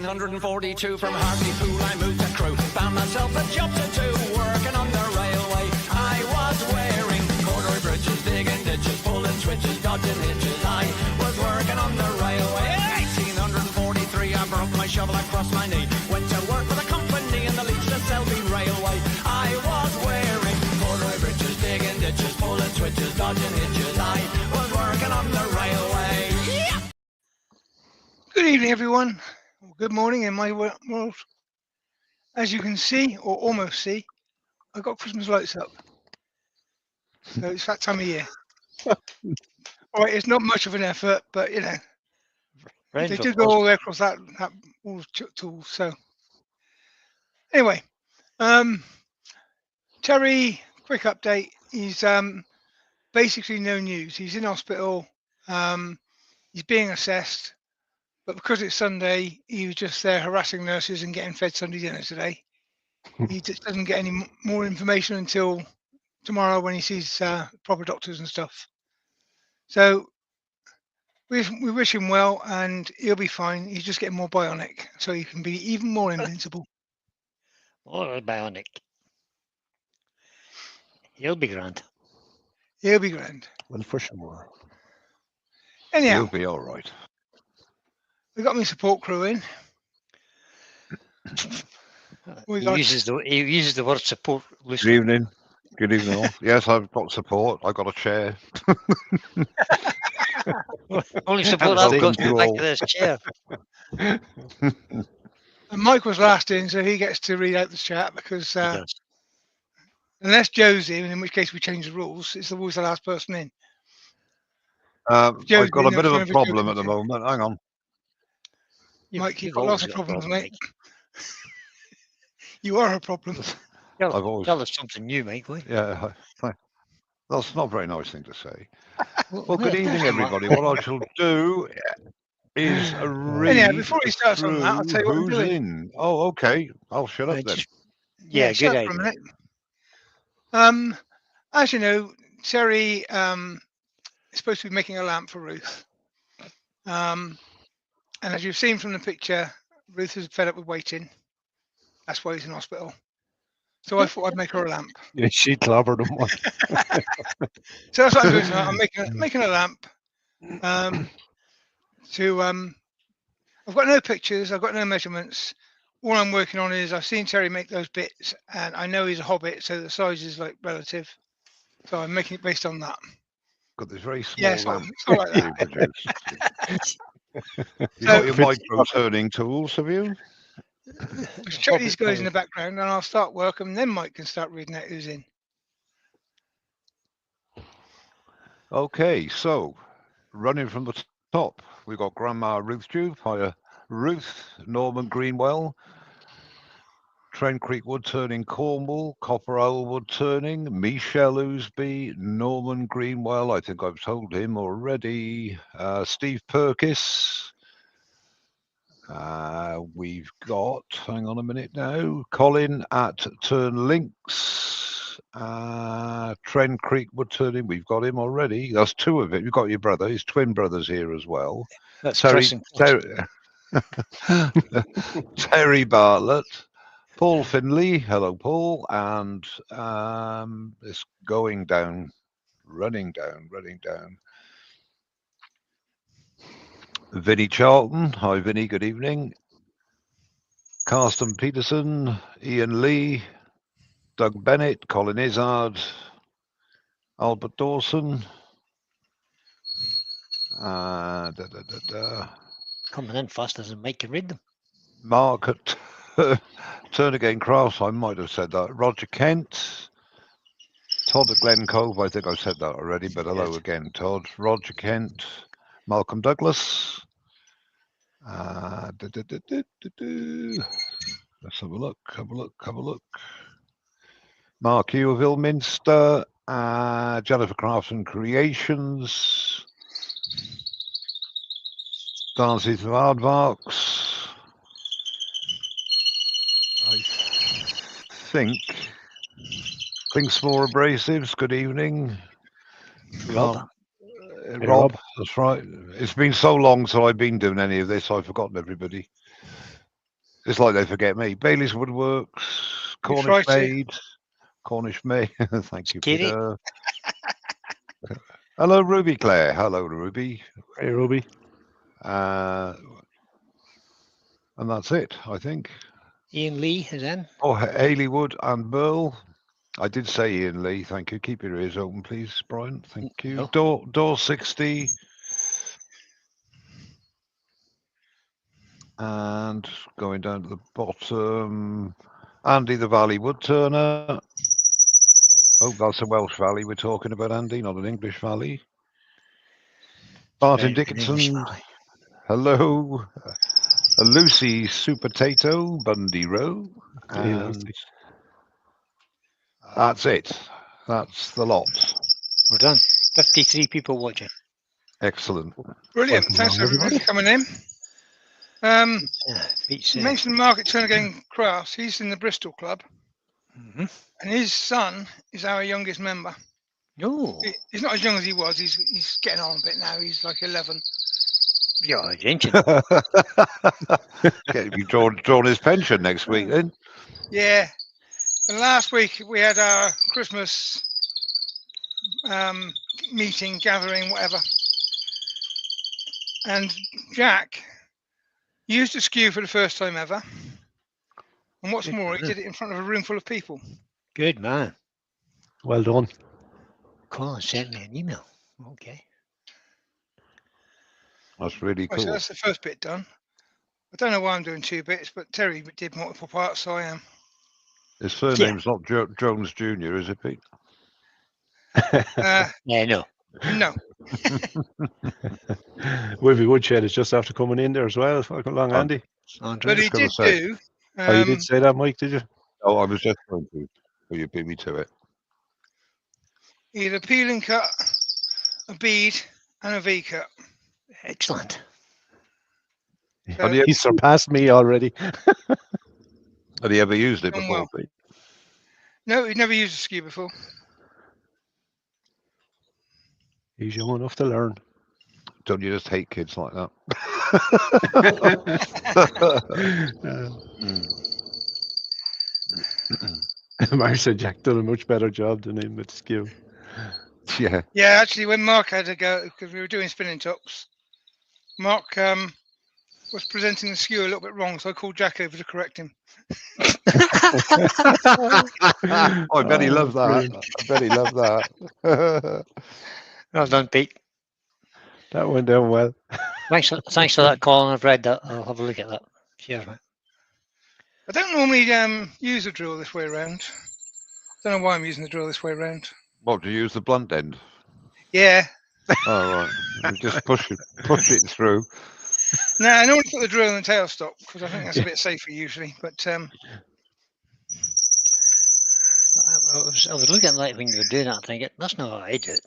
1942 from Hartlepool I moved to Crewe. Found myself a job to do, working on the railway. I was wearing corduroy bridges, digging ditches, pulling switches, dodging hitches. I was working on the railway. 1843 I broke my shovel across my knee. Went to work for the company in the Leeds to Selby Railway. I was wearing corduroy bridges, digging ditches, pulling switches, dodging hitches. I was working on the railway. Yeah. Good evening, everyone. Good morning in my world. As you can see, or almost see, I've got Christmas lights up. So it's that time of year. All right, it's not much of an effort, but you know, they do go all the way across that all tools. So anyway, Terry, quick update. He's basically no news. He's in hospital. He's being assessed. But because it's Sunday, he was just there harassing nurses and getting fed Sunday dinner today. He just doesn't get any more information until tomorrow when he sees proper doctors and stuff. So we wish him well, and he'll be fine. He's just getting more bionic, so he can be even more invincible. More bionic. He'll be grand. He'll be grand. Well, for sure. Anyhow, He'll be all right. we got my support crew in. He uses the word support loosely. Good evening. Good evening all. Yes, I've got support. I've got a chair. Only support I've got is the back of this chair. And Mike was last in, so he gets to read out the chat because unless Joe's in which case we change the rules, it's always the last person in. I've got a bit of a problem at the moment. Hang on. Mike, you've got lots of problems, mate. You are a problem. Tell us something new, Mike. Yeah, that's not a very nice thing to say. Well, good evening, everybody. What I shall do is read. Anyhow, before he starts on that, I'll tell you what I'm doing. In. Oh, okay. I'll shut up then. Yeah, good idea. As you know, Terry is supposed to be making a lamp for Ruth. And as you've seen from the picture, Ruth is fed up with waiting. That's why he's in hospital. So I thought I'd make her a lamp. Yeah, she clobbered him. So that's what I'm doing. I'm making a lamp. I've got no pictures. I've got no measurements. All I'm working on is I've seen Terry make those bits, and I know he's a hobbit, so the size is like relative. So I'm making it based on that. Got this very small. Yeah, it's not like that. You got your micro turning tools, have you? Just check these guys in the background, and I'll start work, and then Mike can start reading out who's in. Okay, so running from the top, we've got Grandma Ruth Juve, Ruth Norman Greenwell, Trent Creek Woodturning Cornwall, Copper Owl Woodturning, Michelle Ousby, Norman Greenwell, I think I've told him already, Steve Perkis. We've got, hang on a minute now, Colin at Turn Links, Trent Creek Woodturning, we've got him already. That's two of it. You've got your brother, his twin brothers here as well. That's Terry Bartlett, Paul Finley, hello Paul, and it's going down, running down. Vinnie Charlton, hi Vinnie, good evening. Carsten Peterson, Ian Lee, Doug Bennett, Colin Izzard, Albert Dawson. Coming in fast as Mike can read them. Mark at Turn Again Crafts, I might have said that. Roger Kent, Todd at Glen Cove, I think I said that already, but hello again, Todd. Roger Kent, Malcolm Douglas. Let's have a look. Mark Hugh of Ilminster, Jennifer Crafts and Creations, Darcy of Aardvarks. I think Small Abrasives, good evening. Rob, that's right. It's been so long since I've been doing any of this, I've forgotten everybody. It's like they forget me. Bailey's Woodworks, We try Cornish to. Maid, Cornish Maid. Thank you, Scary. Peter. Hello, Ruby Claire. Hello, Ruby. Hey, Ruby. And that's it, I think. Ian Lee is in. Oh, Haley Wood and Burl. I did say Ian Lee. Thank you. Keep your ears open, please, Brian. Thank you. No. Door 60. And going down to the bottom, Andy the Valley Woodturner. Oh, that's a Welsh Valley we're talking about, Andy, not an English Valley. Martin Dickinson. Hello. Lucy Supertato, Bundy Row. Hey, And Lucy. that's it. That's the lot. We're done. 53 people watching. Excellent. Brilliant. Welcome Thanks along, everybody for coming in. Beats You mentioned Market Turner getting Crafts. He's in the Bristol Club, Mhm. and his son is our youngest member. No. He's not as young as he was. He's getting on a bit now. He's like 11. Yeah, it's ancient. Get you drawn his pension next week then. Yeah. And last week we had our Christmas meeting, gathering, whatever. And Jack used a skew for the first time ever. And what's Good more, he man. did it in front of a room full of people. Good man. Well done. Colin sent me an email. Okay. That's really Right, so cool. that's the first bit done. I don't know why I'm doing 2 bits, but Terry did multiple parts, so I am. His surname's not Jones Jr., is it, Pete? Yeah, no. No. Wavy Woodshed is just after coming in there as well. Welcome along, Oh. Andy. Andrew. But he gonna did say. do. Oh, you did say that, Mike, did you? Oh, I was just going to. But you beat me to it. He had a peeling cut, a bead, and a V cut. Excellent. So Have you He surpassed me already. ever used it Done before, well. Pete? no, he'd never used a skew before. He's young enough to learn. Don't you just hate kids like that? Mark said Jack done a much better job than him with Skew. Yeah. Yeah, actually, when Mark had to go, because we were doing spinning tops, Mark was presenting the skew a little bit wrong, so I called Jack over to correct him. I bet he loved that. Brilliant. I bet he loved that. Well done, Pete. That went down well. Thanks for that, Colin. I've read that. I'll have a look at that. Cheers, mate. I don't normally use a drill this way around. Don't know why I'm using the drill this way around. What, do you use the blunt end? Yeah. Oh, right. You just push it through. No, I normally put the drill in the tailstock because I think that's a bit safer usually. But I was looking at that when you were doing that, thinking, that's not how I do it.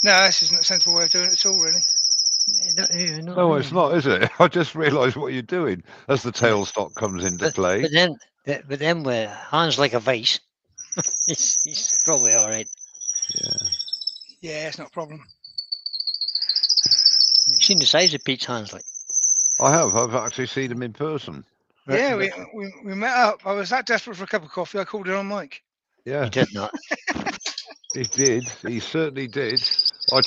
no, this isn't a sensible way of doing it at all, really. No, it's not, is it? I just realised what you're doing as the tailstock comes into play. But then with hands like a vice, he's probably all right. Yeah. Yeah, it's not a problem. Have you seen the size of Pete's hands? Like, I have. I've actually seen him in person. Yeah, we met up. I was that desperate for a cup of coffee, I called it on mic. Yeah, he did not. he did. He certainly did. I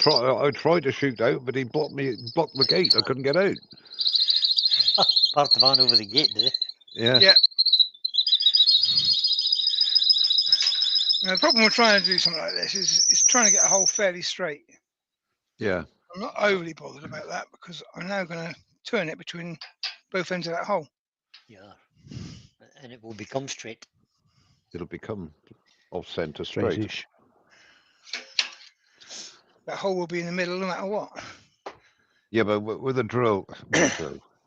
tried to shoot out, but he blocked the gate. I couldn't get out. Parked the van over the gate, did he? Yeah. Yeah. Now, the problem with trying to do something like this is trying to get a hole fairly straight. Yeah. I'm not overly bothered about that because I'm now going to turn it between both ends of that hole. Yeah. And it will become straight. It'll become off centre straight. Straight-ish. That hole will be in the middle no matter what. Yeah, but with a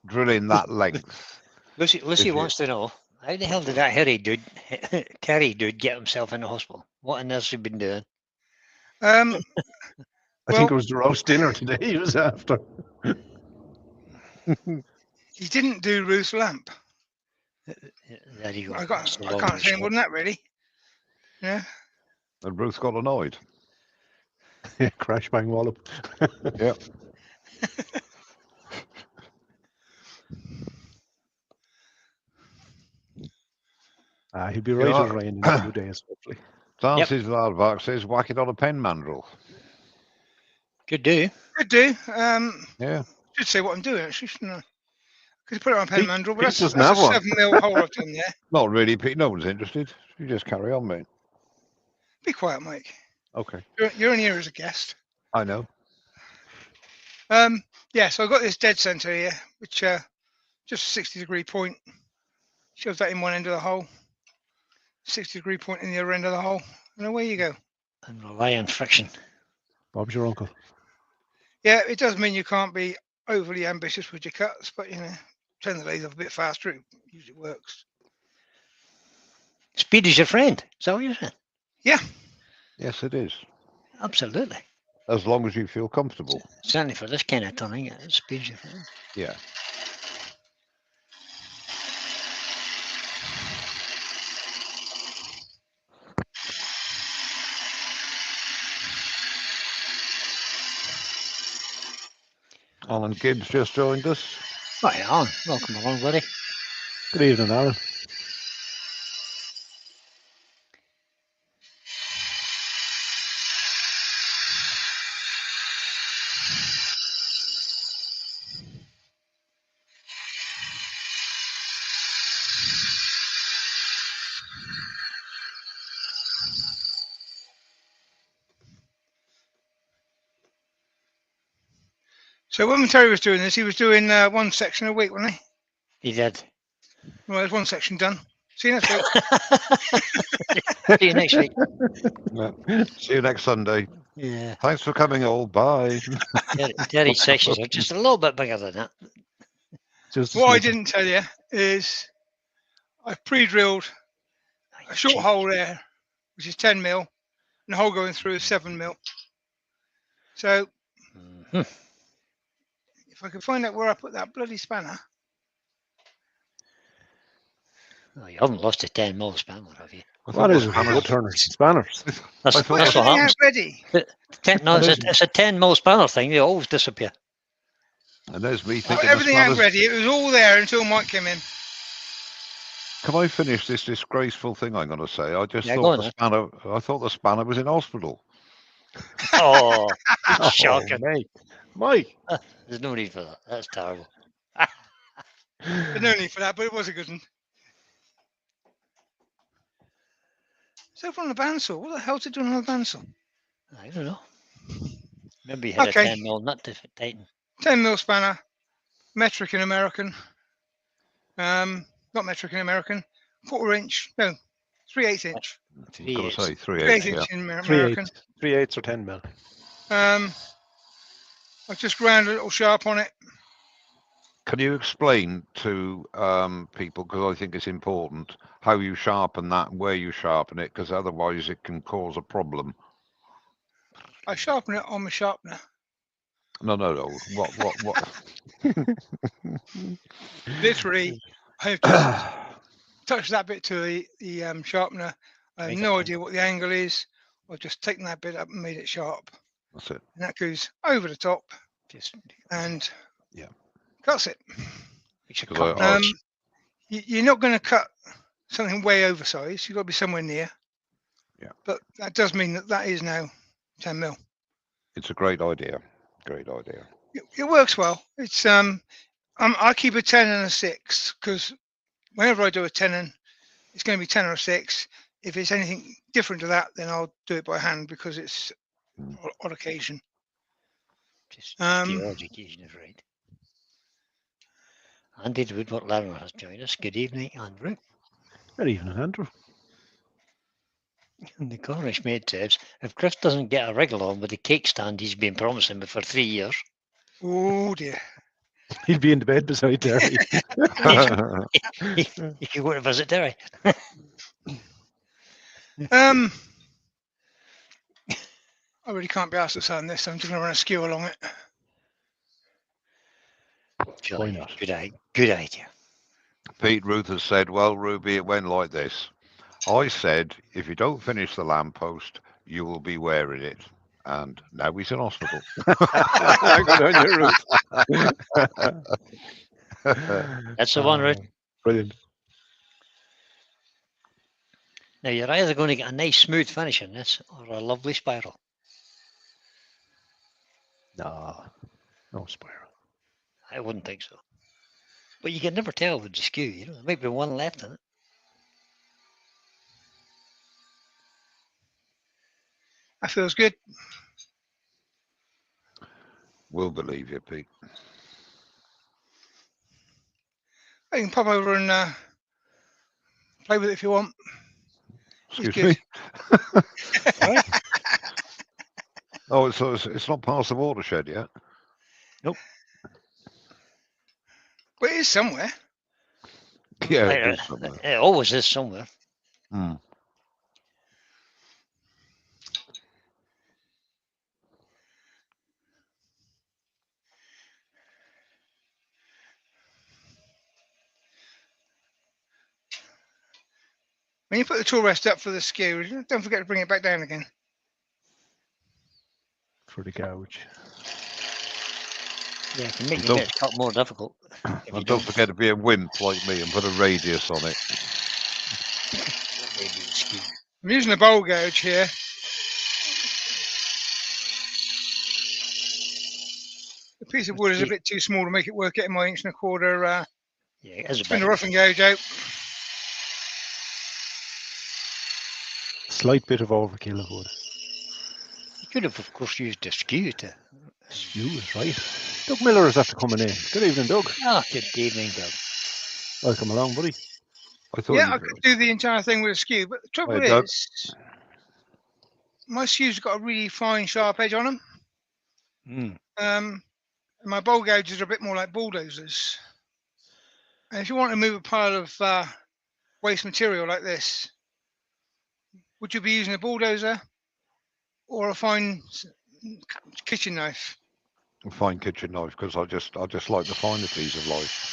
drilling that length. Lucy wants to know, how the hell did that Kerry dude get himself in the hospital? What on earth has he been doing? I Well- think it was the roast dinner today he was after. He didn't do Ruth's lamp. There you go. I That's the long can't and say short. more than that, really. Yeah. And Ruth got annoyed. Crash bang wallop. Yeah. He'll be right Yeah. as rain in a few days, hopefully. Dances Lardbach says whack it on a pen mandrel. Could do. Could do. Yeah. Should say what I'm doing actually, shouldn't I? Could put it on pen Pete- mandrel, but Pete that's doesn't a have one. 7mm hole I've done there. Not really, Pete. No one's interested. You just carry on, mate. Be quiet, Mike. Okay. You're in here as a guest. I know. Yeah, so I've got this dead center here, which just a 60-degree point. Shove that in one end of the hole. 60-degree point in the other end of the hole, and away you go. And rely on friction. Bob's your uncle. Yeah, it does mean you can't be overly ambitious with your cuts, but turn the lathe off a bit faster, it usually works. Speed is your friend. Is that what you're saying? Yeah, Yes, it is. Absolutely. As long as you feel comfortable. Certainly for this kind of turning, speed is your friend. Yeah. Alan Gibbs just joined us. Right, Alan. Welcome along, buddy. Good evening, Alan. so when Terry was doing this, he was doing one section a week, wasn't he? He did. Well, there's one section done. See you next week. See you next week. Yeah. See you next Sunday. Yeah. Thanks for coming all. Bye. Terry's sections are just a little bit bigger than that. Just What I didn't tell you is I've pre-drilled a short hole there, which is 10mm, and the hole going through is 7mm. So Mhm. if I could find out where I put that bloody spanner. Oh, you haven't lost a 10mm spanner, have you? What is it with woodturners and spanners? That's, I thought that's Everything what out happens. ready. No, it's a 10mm spanner thing. They always disappear. And there's me Got thinking, everything out ready. It was all there until Mike came in. can I finish this disgraceful thing I'm going to say? I just Yeah, go thought on the then. spanner. I thought the spanner was in hospital. Oh, shocking. mate. Mike. There's no need for that. That's terrible. There's no need for that, but it was a good one. It's over on the bandsaw. What the hell's it doing on the bandsaw? I don't know. Maybe you had Okay. a 10mm nut to tighten. 10mm spanner, metric in American. Not metric in American. 1/4 inch. No, 3/8 inch. I was going to say 3/8 3/8. Yeah. inch in Three American. eighths. 3/8 or 10mm. I've just ground a little sharp on it. Can you explain to people, because I think it's important, how you sharpen that, where you sharpen it, because otherwise it can cause a problem. I sharpen it on my sharpener. No. What? Literally, I've just touched that bit to the sharpener. I have Make no it idea what the angle is. I've just taken that bit up and made it sharp. That's it. And that goes over the top Just and Yeah. cuts it. you should 'Cause cut I- much. You're not going to cut something way oversized. You've got to be somewhere near. Yeah. But that does mean that is now 10mm. It's a great idea. Great idea. It works well. It's I keep a 10 and a 6 because whenever I do a 10, it's going to be 10 or a 6. If it's anything different to that, then I'll do it by hand because it's on occasion. Just Um, the odd occasion is right. Andy the Woodwork Learner has joined us. Good evening, Andrew. Good evening, Andrew. And the Cornish maid says, if Chris doesn't get a wriggle on with the cake stand he's been promising me for 3 years, Oh dear. He'll be in the bed beside Terry. he could go to visit Terry. I really can't be asked to sign this, so I'm just going to run a skew along it. Why not? Good idea. Pete Ruth has said, well, Ruby, it went like this. I said, if you don't finish the lamppost, you will be wearing it. And now he's in hospital. Good on you, Ruth. That's the one, Ruth. Brilliant. Now you're either going to get a nice smooth finish in this or a lovely spiral. No, no spiral. I wouldn't think so. But you can never tell with the skew, you know. There might be one left in it. That feels good. We'll believe you, Pete. You can pop over and play with it if you want. It's Excuse good. me. Sorry? Oh, it's not past the watershed yet. But it is somewhere. Yeah, Like, it is somewhere. it always is somewhere. Mm. When you put the tool rest up for the skew, don't forget to bring it back down again. For the gouge. Yeah, it can make And your don't- next cut more difficult. if you And don't forget to be a wimp like me and put a radius on it. Maybe the skew. I'm using a bowl gouge here. The piece of wood is a bit too small to make it work, getting my 1 1/4 Yeah, it is a spin bit. the roughing gouge out. Slight bit of overkill of wood. You could have, of course, used a skew to. Skew is right. Doug Miller is after coming in. Good evening, Doug. Ah, good evening, Doug. Welcome along, buddy. I thought Yeah, you I could do the entire thing with a skew, but the trouble Hi, Doug. is, my skews got a really fine, sharp edge on them. Mm. And my bowl gouges are a bit more like bulldozers. And if you want to move a pile of waste material like this, would you be using a bulldozer or a fine kitchen knife? a fine kitchen knife because I just like the finities of life.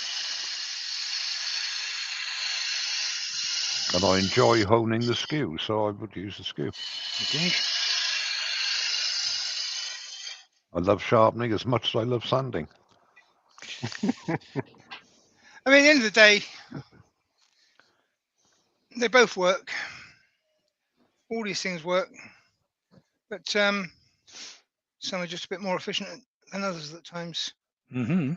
And I enjoy honing the skew, so I would use the skew. Okay. I love sharpening as much as I love sanding. I mean, at the end of the day, they both work. All these things work, but some are just a bit more efficient than others at times. Mm-hmm.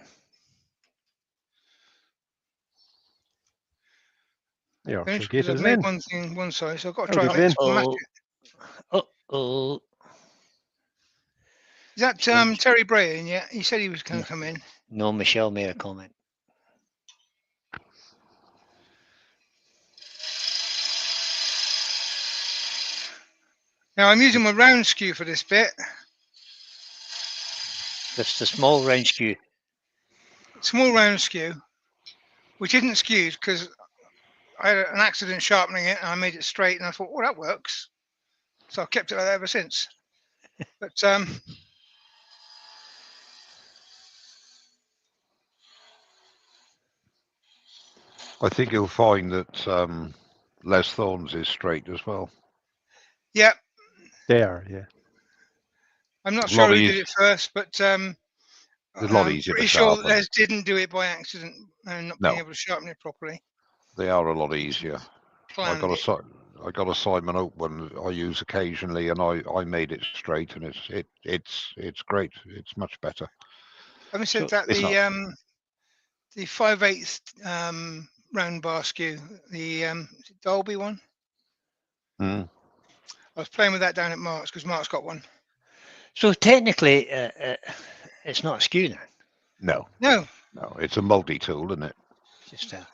Yeah, Only sure, because get I've us made in. one thing one side, so I've got to Howdy, try and Vin. make this match it. Uh-oh. Is that Strange. Terry Bray in yet? He said he was going to come in. No, Michelle made a comment. Now I'm using my round skew for this bit. That's the small round skew. Small round skew, which isn't skewed because I had an accident sharpening it and I made it straight and I thought, well, that works. So I've kept it like that ever since. But I think you'll find that Les Thorns is straight as well. yeah, They are, yeah. I'm not A lot sure who eas- did it first, but It's a lot easier to pretty sure sharpen. Les didn't do it by accident and not being No. able to sharpen it properly. They are a lot easier. I Planned got it. I got a Simon Oak one I use occasionally, and I made it straight, and it's great. It's much better. Having said So that, it's not- the 5/8 round bar skew, the is it Dolby one. Mm. I was playing with that down at Mark's because Mark's got one. So technically, it's not a skew now. No, No, no, it's a multi-tool, isn't it? Just a,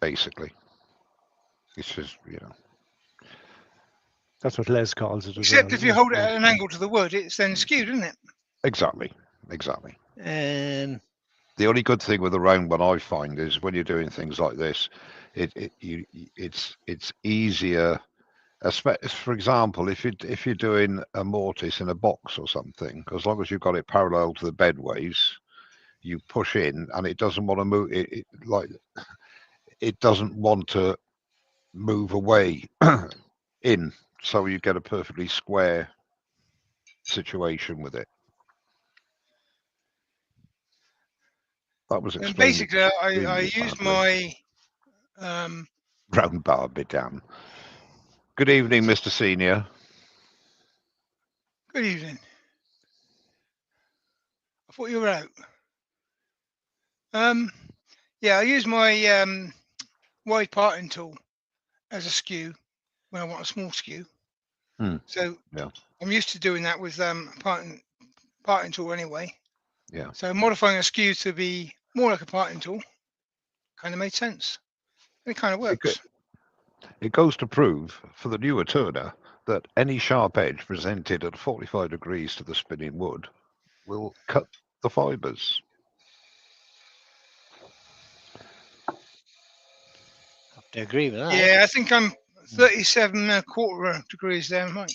Basically, it's just That's what Les calls it as except well. if you hold it at an angle to the wood, it's then skewed, isn't it? exactly. The only good thing with the round one I find is when you're doing things like this, it's easier. For example, if you're doing a mortise in a box or something, as long as you've got it parallel to the bedways, you push in and it doesn't want to move. It doesn't want to move away in, so you get a perfectly square situation with it. That was And explained. basically, I extremely used badly. my Round bar be damn. Good evening, Mr. Senior. Good evening. I thought you were out. Yeah, I use my wide parting tool as a skew when I want a small skew. Hmm, So yeah. I'm used to doing that with parting tool anyway. Yeah. So modifying a skew to be more like a parting tool kind of made sense. It kind of works. It goes to prove for the newer turner that any sharp edge presented at 45 degrees to the spinning wood will cut the fibres. Have to agree with that. Yeah, I think I'm 37.25 degrees there, mate.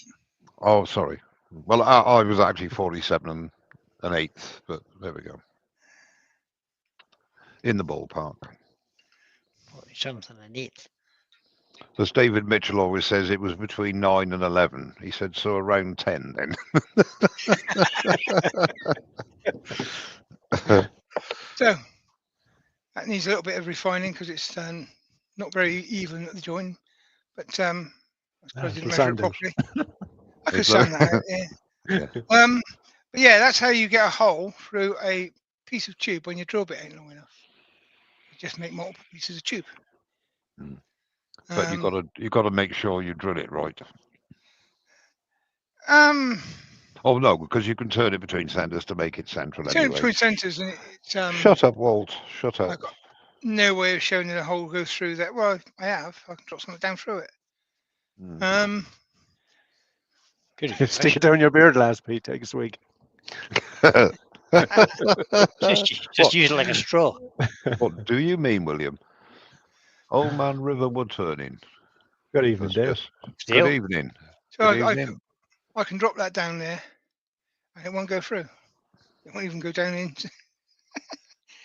Oh, sorry. Well, I was actually 47 1/8, but there we go. In the ballpark. 40-something and 8. As David Mitchell always says, it was between 9 and 11. He said, so around 10 then. So that needs a little bit of refining because it's not very even at the joint. But I suppose I didn't It'll measure it sand out. properly. I could It's sand that out, yeah. Yeah. But yeah, that's how you get a hole through a piece of tube when your drill bit ain't long enough. You just make multiple pieces of tube. Mm. But you got to make sure you drill it right. Um, Oh no, because you can turn it between centers to make it central turn it anyway. between centres and it's Shut up, Walt. Shut up. I've got no way of showing that a hole goes through that. Well, I have. I can drop something down through it. Mm. Good if you Stick wish. it down your beard, lads, Pete. Take a swig. Just use it like a straw. What do you mean, William? Old Man River Woodturning. Good evening, That's Dave. just Still. good evening. So Good I evening. can drop that down there and it won't go through. It won't even go down in.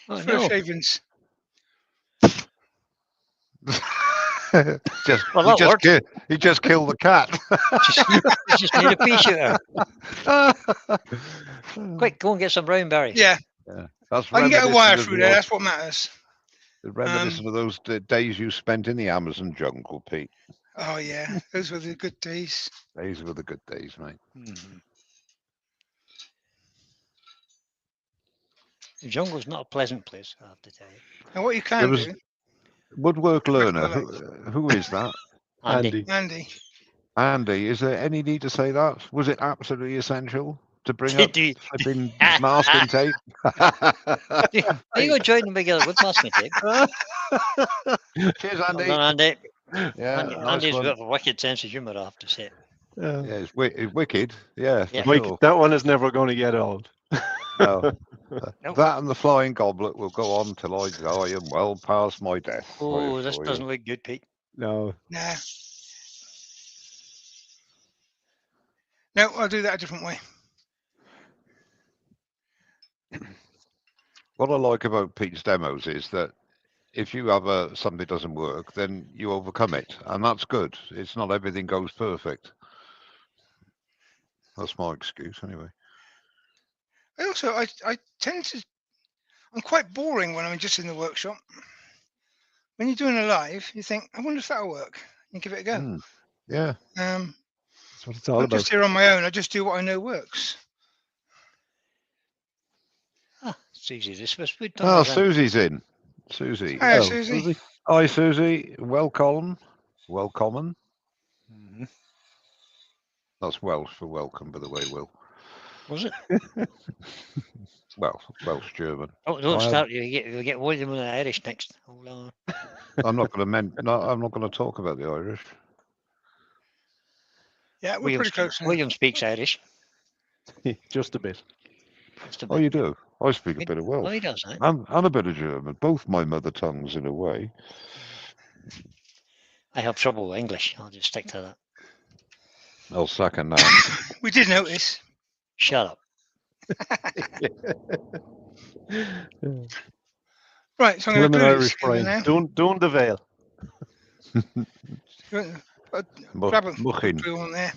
Oh, It's full of no. shavings. Well, that worked. He just killed the cat. It's just made a pea shooter. Quick, go and get some brown berries. Yeah, That's I can get a reminiscent wire of through the there. old- That's what matters. reminiscent of those days you spent in the Amazon jungle, Pete. Oh yeah, those were the good days. These were the good days, mate. Mhm. The jungle's not a pleasant place, I have to tell you. And what you There can was do, Woodwork Go back to Learner. the Who is that? Andy. Andy. Andy, is there any need to say that? Was it absolutely essential to bring Did up you- flipping masking tape? There you go, join them together with masking tape. Cheers, Well Andy. done, Andy. Yeah, Andy, nice Andy's one. got a wicked sense of humour, I have to say. Yeah, it's wicked. Yeah, Yeah. for sure. That one is never going to get old. No. Nope. That and the flying goblet will go on till I die and well past my death. I Oh, this assure you. doesn't look good, Pete. No. Nah. No, I'll do that a different way. What I like about Pete's demos is that if you have something doesn't work, then you overcome it, and that's good. It's not everything goes perfect. That's my excuse, anyway. I tend to. I'm quite boring when I'm just in the workshop. When you're doing a live, you think, I wonder if that'll work. You give it a go. Mm, yeah. That's what it's all I'm about. just here on my own. I just do what I know works. Ah, it's easy. This was good. Oh, Susie's in. Susie. Hi, Oh, Susie. Hi, Susie. Welcome. Welcome. Mhm. That's Welsh for welcome, by the way, Will. Was it? Well, Welsh German. Oh, don't I have- start. You'll get William and the Irish next. Hold on. I'm not going to I'm not going to talk about the Irish. Yeah, we're William, pretty close now. William speaks Irish. Just a bit. Just a Oh, bit. you do? I speak a He- bit of Oh, Welsh. he does, eh? And a bit of German. Both my mother tongues in a way. I have trouble with English. I'll just stick to that. I'll second that. We did notice. Shut up. Right, so I'm going to Slim and glue Irish this together Brian. now. Don't avail. Grab a Muchin. glue on there.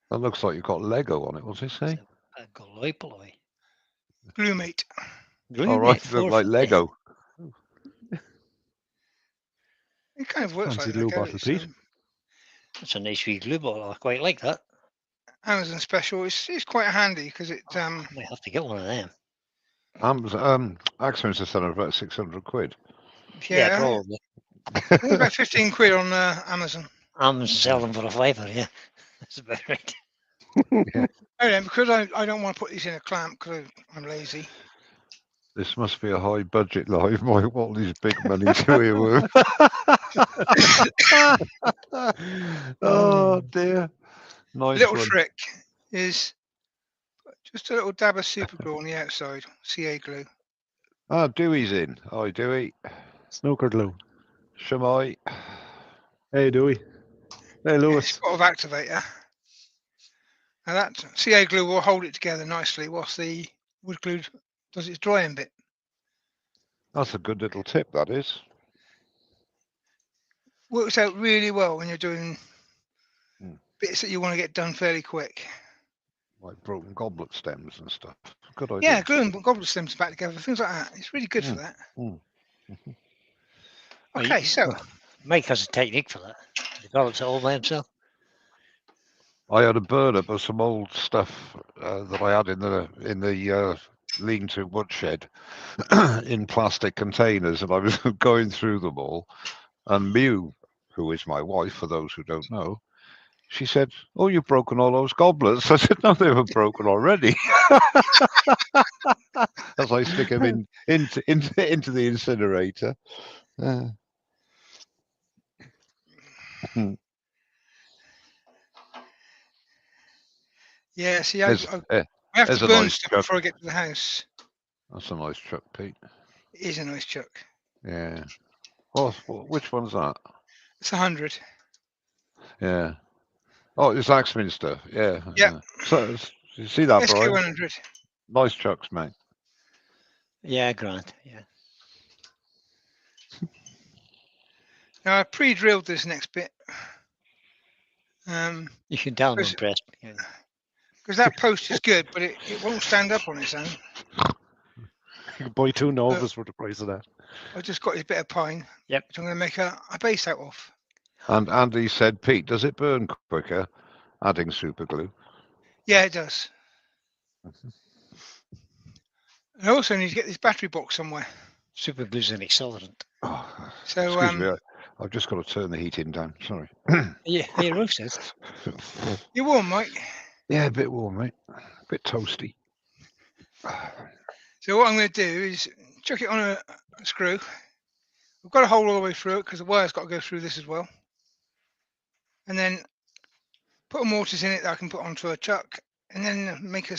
That looks like you've got Lego on it. What's it say? A Gallipoli. Glue mate. All right, look like Lego. It kind of works Fancy like glue that. bottle, Pete. That's a nice wee glue bottle. I quite like that. Amazon special. It's quite handy because it I might have to get one of them. Axman's are selling about 600 quid. Yeah, Yeah. probably. I think about 15 quid on Amazon. I'm selling for a fiver. Yeah, that's about right. Oh, yeah, because I don't want to put these in a clamp because I'm lazy. This must be a high budget live. My what these big money to here with. Oh dear. Nice Little one. trick is just a little dab of super glue on the outside, CA glue. Ah, Dewey's in. Hi, Dewey. Snooker glue. Shamai. Hey, Dewey. Hey, Yeah, Lewis. it's got an activator. And that CA glue will hold it together nicely whilst the wood glue does its drying bit. That's a good little tip, that is. Works out really well when you're doing Hmm. bits that you want to get done fairly quick. Like broken goblet stems and stuff. Good idea. Yeah, gluing goblet stems back together, things like that. It's really good for that. Mm. Well, Okay, so Mike has a technique for that. He develops it all by himself. I had a burn-up of some old stuff that I had in the lean-to woodshed in plastic containers, and I was going through them all. And Mew, who is my wife, for those who don't know, she said, "Oh, you've broken all those goblets." I said, "No, they were broken already." As I stick them into the incinerator. yeah, see, There's, I have there's to a burn nice stuff chuck. before I get to the house. That's a nice chuck, Pete. It is a nice chuck. Yeah. Oh, which one's that? It's 100. Yeah. Oh, it's Axminster. Yeah. Yeah. So you see that, Brian? SK100. Nice chucks, mate. Yeah, Grant. Yeah. Now I pre-drilled this next bit. You can tell I'm Because impressed. Yeah. that post is good, but it won't stand up on its own. You can buy 2 Novas for the price of that. I just got this bit of pine, Yep. which I'm going to make a base out of. And Andy said, Pete, does it burn quicker adding super glue? Yeah, it does. And I also need to get this battery box somewhere. Super glue's an accelerant. Oh, So excuse me, I've just got to turn the heating down. Sorry. Yeah, your roof says. you're warm, Mike. Yeah, a bit warm, mate. A bit toasty. So what I'm going to do is chuck it on a screw. I've got a hole all the way through it because the wire's got to go through this as well. And then put a mortise in it that I can put onto a chuck, and then make a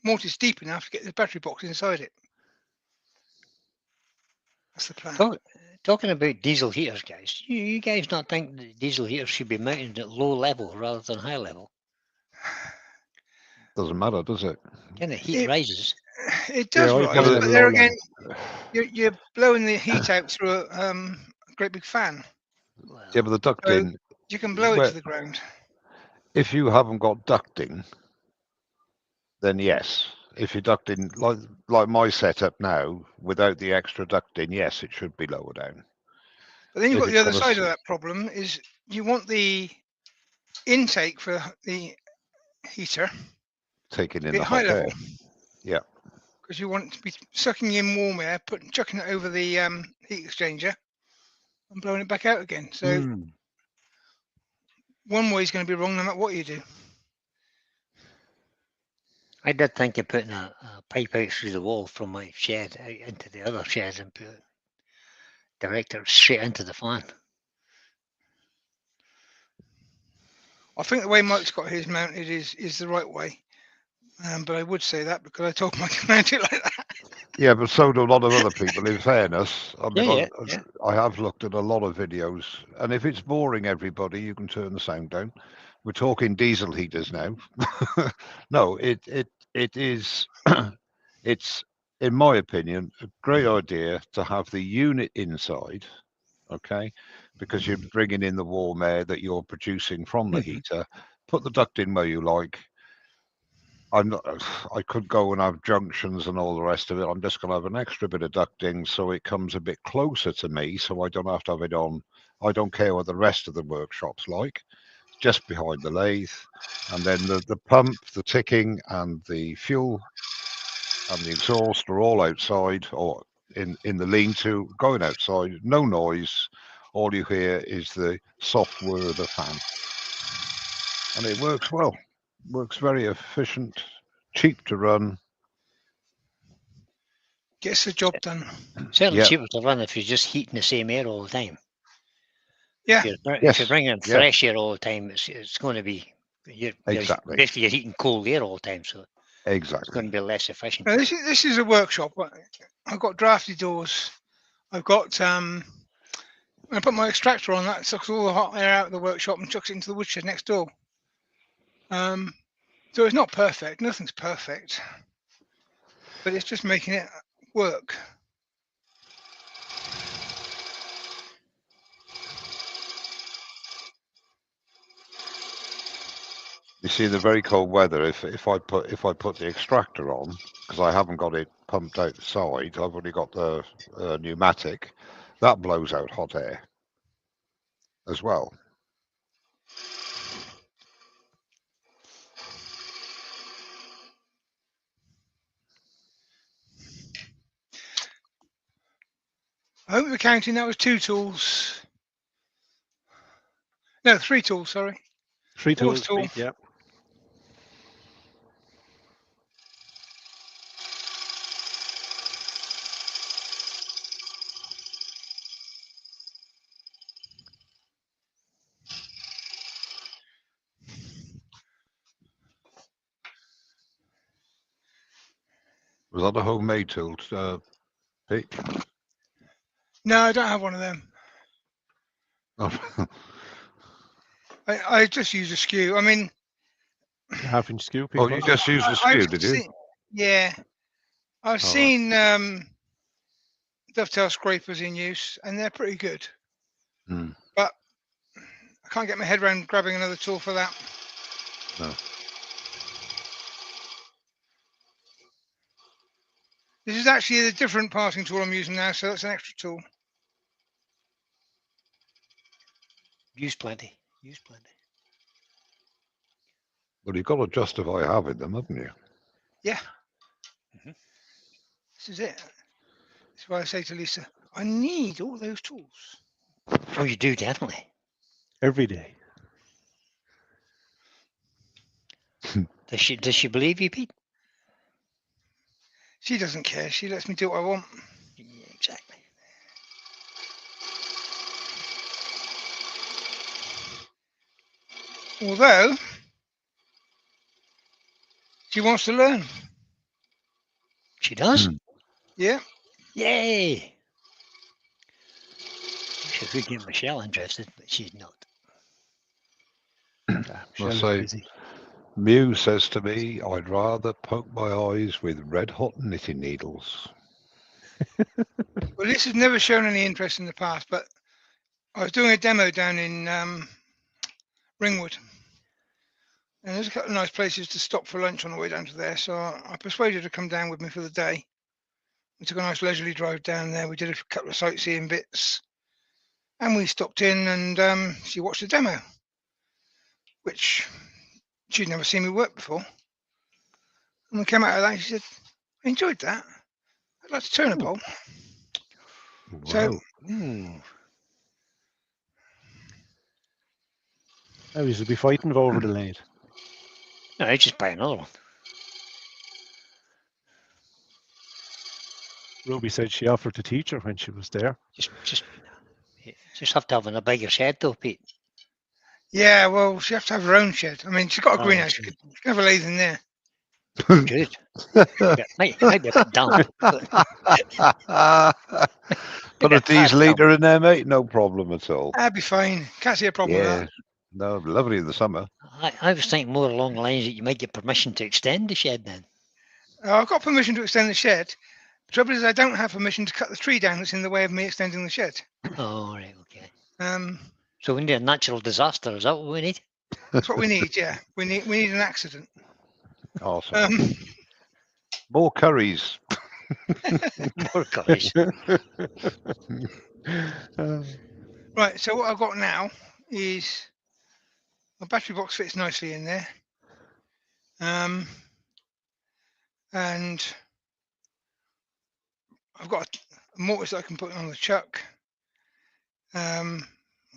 mortise deep enough to get the battery box inside it. That's the plan. Talking about diesel heaters, guys, you guys not think that diesel heaters should be mounted at low level rather than high level? Doesn't matter, does it? Kind of heat rises. It does Yeah, I rise, put it but at there low again, you're blowing the heat out through a great big fan. Well, Yeah, but the ducting, You can blow it Well- to the ground. if you haven't got ducting, then yes. If you're ducting like my setup now, without the extra ducting, yes, it should be lower down. But then you've if got it's the other got a side s- of that problem is you want the intake for the heater Taking to in be the at high hot level. air. Yeah. Because you want it to be sucking in warm air, chucking it over the heat exchanger and blowing it back out again. So one way is going to be wrong no matter what you do. I did think of putting a pipe out through the wall from my shed out into the other shed and put it direct it straight into the fan. I think the way Mike's got his mounted is the right way. But I would say that because I told Mike to mount it like that. Yeah, but so do a lot of other people, in fairness. I mean, Yeah. I have looked at a lot of videos, and if it's boring everybody, you can turn the sound down. We're talking diesel heaters now. No, it is, it's, in my opinion, a great idea to have the unit inside, okay? Because you're bringing in the warm air that you're producing from the heater. Put the duct in where you like. I could go and have junctions and all the rest of it. I'm just going to have an extra bit of ducting so it comes a bit closer to me, so I don't have to have it on I don't care what the rest of the workshop's like. Just behind the lathe, and then the pump, the ticking, and the fuel and the exhaust are all outside or in the lean-to, going outside. No noise. All you hear is the soft whir of the fan, and it works well. Works very efficient, cheap to run. Gets the job done. Certainly Yep. cheaper to run if you're just heating the same air all the time. Yeah. If you're bringing in Yeah. fresh air all the time, it's going to be Exactly. basically you're heating cold air all the time, so it's Exactly. going to be less efficient. Now, this is a workshop. I've got drafty doors. I've got when I put my extractor on, that sucks all the hot air out of the workshop and chucks it into the woodshed next door. So it's not perfect. Nothing's perfect, but it's just making it work. You see, the very cold weather. If I put the extractor on, because I haven't got it pumped outside, I've only got the pneumatic. That blows out hot air as well. I hope we're counting. That was 2 tools. No, 3 tools. Sorry. 3 Fourth tools, tool. Pete, yeah. Was that a homemade tool, Pete? No, I don't have one of them. Oh, I just use a skew. I mean, A 1/2 inch skew, Pete. oh, you was it? just used the I've skew, did you? yeah, I've All right. seen dovetail scrapers in use, and they're pretty good. Hmm. But I can't get my head around grabbing another tool for that. No. This is actually a different parting tool I'm using now, so that's an extra tool. Use plenty. Use plenty. Well, you've got to justify having them, haven't you? Yeah. Mhm. This is it. That's why I say to Lisa, I need all those tools. Oh, you do, definitely. Every day. Does she believe you, Pete? She doesn't care. She lets me do what I want. Yeah, exactly. Although she wants to learn. She does? Hmm. Yeah. Yay! Wish I could get Michelle interested, but she's not. Shelley's say- busy. Mew says to me, I'd rather poke my eyes with red hot knitting needles. Well, this has never shown any interest in the past, but I was doing a demo down in Ringwood, and there's a couple of nice places to stop for lunch on the way down to there. So I persuaded her to come down with me for the day. We took a nice leisurely drive down there. We did a couple of sightseeing bits, and we stopped in and she watched the demo, which she'd never seen me work before. And we came out of that, and she said, I enjoyed that. I'd like to turn a bowl. So Wow. Ooh. Oh, you'll be fighting over the lathe. No, I just buy another one. Ruby said she offered to teach her when she was there. Just have to have a bigger shed though, Pete. yeah, well, she has to have her own shed. I mean, she's got a Oh, greenhouse. I She see. can have a lathe in there. Good. might be a bit dumb. But Put a diesel heater in there, mate. No problem at all. That'd be fine. Can't see a problem with Yeah. that. No, lovely in the summer. I was thinking more along the lines that you might get permission to extend the shed then. I've got permission to extend the shed. The trouble is I don't have permission to cut the tree down that's in the way of me extending the shed. Oh, right, okay. Um, So we need a natural disaster, is that what we need? that's what we need, yeah. We need an accident. Awesome. Um, More curries. More curries. Right, so what I've got now is my battery box fits nicely in there. And I've got a mortise that I can put on the chuck. I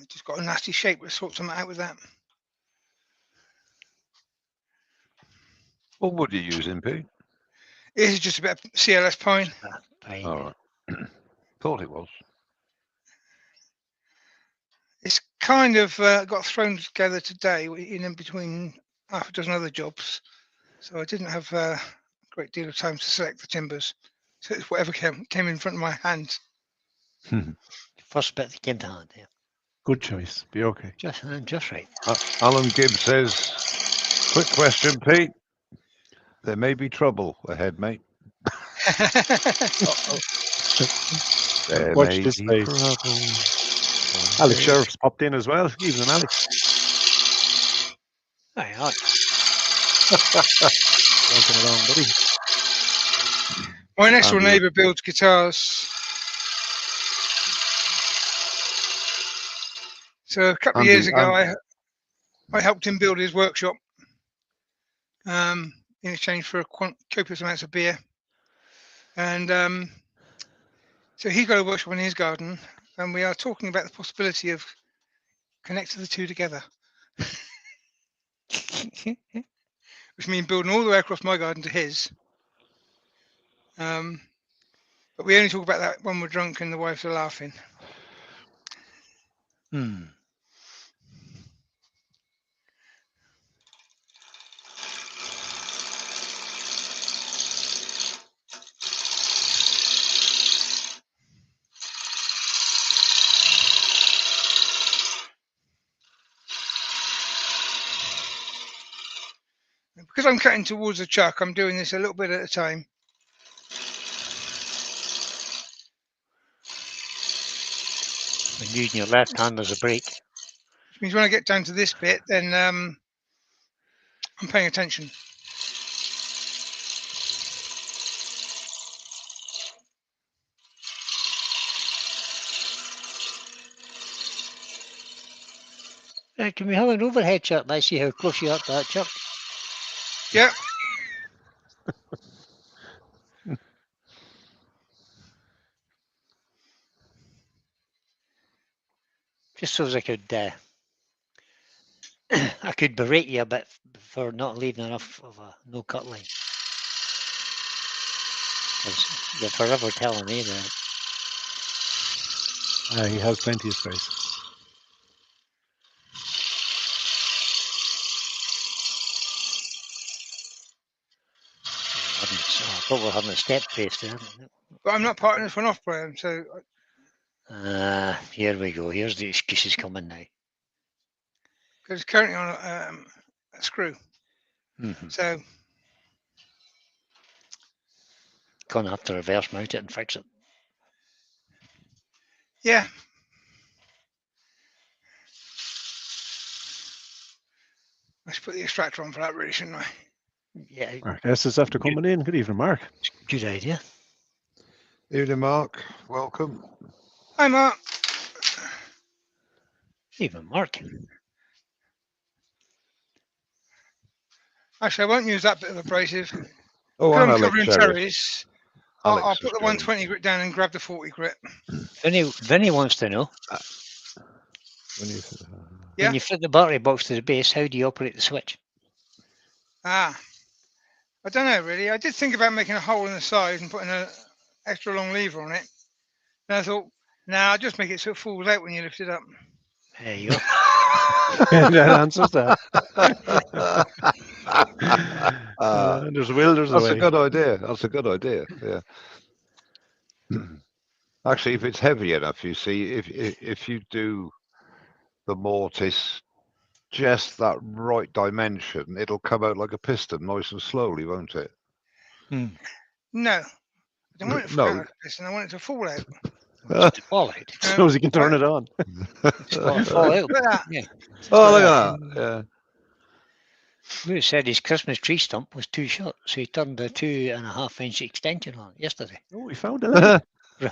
just got a nasty shape. Let's sort something out with that. What wood are you using, Pete? This is just a bit of CLS pine. Fine. All right. Thought it was. It's kind of got thrown together today in between half a dozen other jobs. So I didn't have a great deal of time to select the timbers. So it's whatever came in front of my hands. First bit that came to hand, yeah. Good choice. Be okay. Just right. Alan Gibbs says, quick question, Pete. There may be trouble ahead, mate. There Watch may this be space. trouble. Alex Sheriff's popped in as well. Evening, Alex. Aye, aye. Welcome along, buddy. My next door Andy. neighbour builds guitars. So a couple of years ago, I helped him build his workshop in exchange for copious amounts of beer. And so he got a workshop in his garden, and we are talking about the possibility of connecting the two together, which means building all the way across my garden to his. But we only talk about that when we're drunk and the wives are laughing. Because I'm cutting towards the chuck, I'm doing this a little bit at a time. And using your left hand as a brake. Which means when I get down to this bit, then I'm paying attention. Can we have an overhead shot? Let's see how close you are to that chuck. Yeah. Just so as I could I could berate you a bit for not leaving enough of a no cut line. 'Cause you're forever telling me that. He has plenty of space. I thought we were having a step face there. But I'm not parting this one off, Brian. So Here we go. Here's the excuses coming now. because it's currently on a screw. So Gonna have to reverse mount it and fix it. yeah. I should put the extractor on for that, really, shouldn't I? Yeah, Mark S is after coming in. Good evening, Mark. good idea. Evening, Mark. Welcome. Hi, Mark. Even Mark. Actually, I won't use that bit of abrasive. Oh, Because and I'm Alex covering Sheriff. cherries, I'll Alex put is the going. 120 grit down and grab the 40 grit. Vinny wants to know, When you, Yeah. when you fit the battery box to the base, how do you operate the switch? I don't know, really. I did think about making a hole in the side and putting an extra long lever on it. And I thought, nah, I'll just make it so it falls out when you lift it up. There you go. That answers that. There's a will, there's a that's way. a good idea. That's a good idea. Yeah. Actually, if it's heavy enough, you see, if you do the mortise just that right dimension, it'll come out like a piston, nice and slowly, won't it? No. I don't want it to No. fall out like a piston. I want it to fall out. Just to fall out. So as he can turn it on. Fall out. Look at that. Yeah. Oh, look at that. Yeah. Lewis said his Christmas tree stump was too short, so he turned a 2.5 inch extension on it yesterday. Oh, we found it.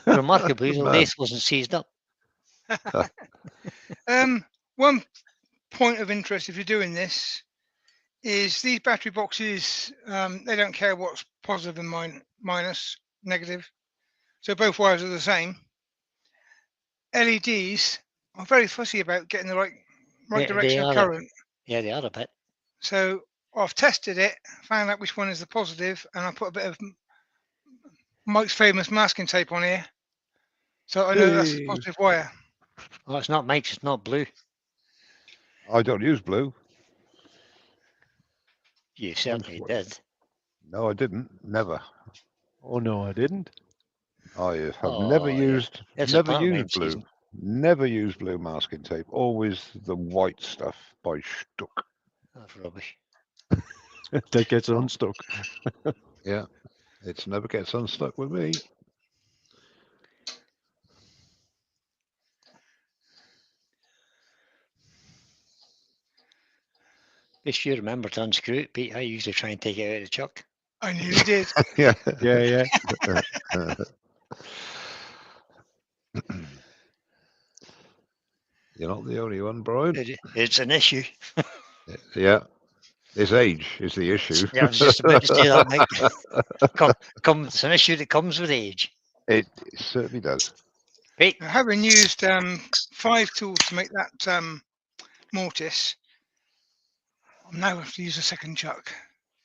Remarkably, the Man. lathe wasn't seized up. One point of interest if you're doing this is these battery boxes, they don't care what's positive and minus, negative. So both wires are the same. LEDs are very fussy about getting the right They direction of are current. Yeah, they are a bit. So I've tested it, found out which one is the positive, and I put a bit of Mike's famous masking tape on here. So I know that's the Hey. positive wire. Well, it's not Mike's, it's not blue. I don't use blue. You certainly did. No, I didn't. Never. Oh no, I didn't. I have Oh, never yeah. used It's a never pantomime used blue. season. Never used blue masking tape. Always the white stuff by Stuck. That's rubbish. That gets unstuck. Yeah, it never gets unstuck with me. If you remember to unscrew it, Pete, I usually try and take it out of the chuck. I nearly did. Yeah. Yeah, You're not the only one, Brian. It's an issue. Yeah. His age is the issue. Yeah, I was just about to say that, Mike. It's an issue that comes with age. It certainly does. Pete, Now, having used 5 tools to make that mortise, I now have to use a second chuck.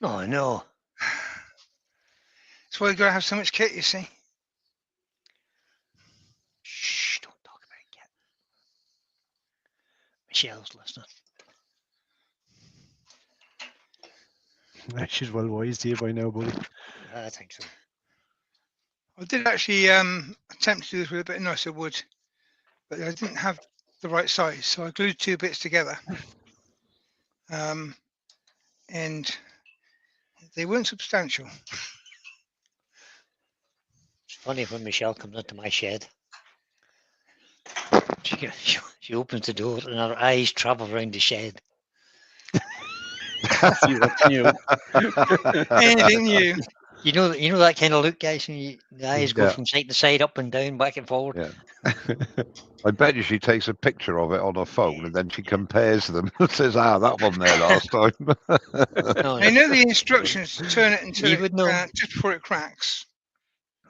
oh no. That's why you've got to have so much kit, you see. Shh, don't talk about it yet. Michelle's listening. she's well wise to you by now, buddy. I think so. I did actually attempt to do this with a bit of nicer wood, but I didn't have the right size, so I glued 2 bits together. And they weren't substantial. It's funny when Michelle comes into my shed. She opens the door and her eyes travel around the shed. See, that's new. Anything new? You know that kind of look, guys, when the eyes go Yeah. from side to side, up and down, back and forward. Yeah. I bet you she takes a picture of it on her phone and then she compares them and says, that one there last time. No, I know the instructions to turn it until You would know. just before it cracks.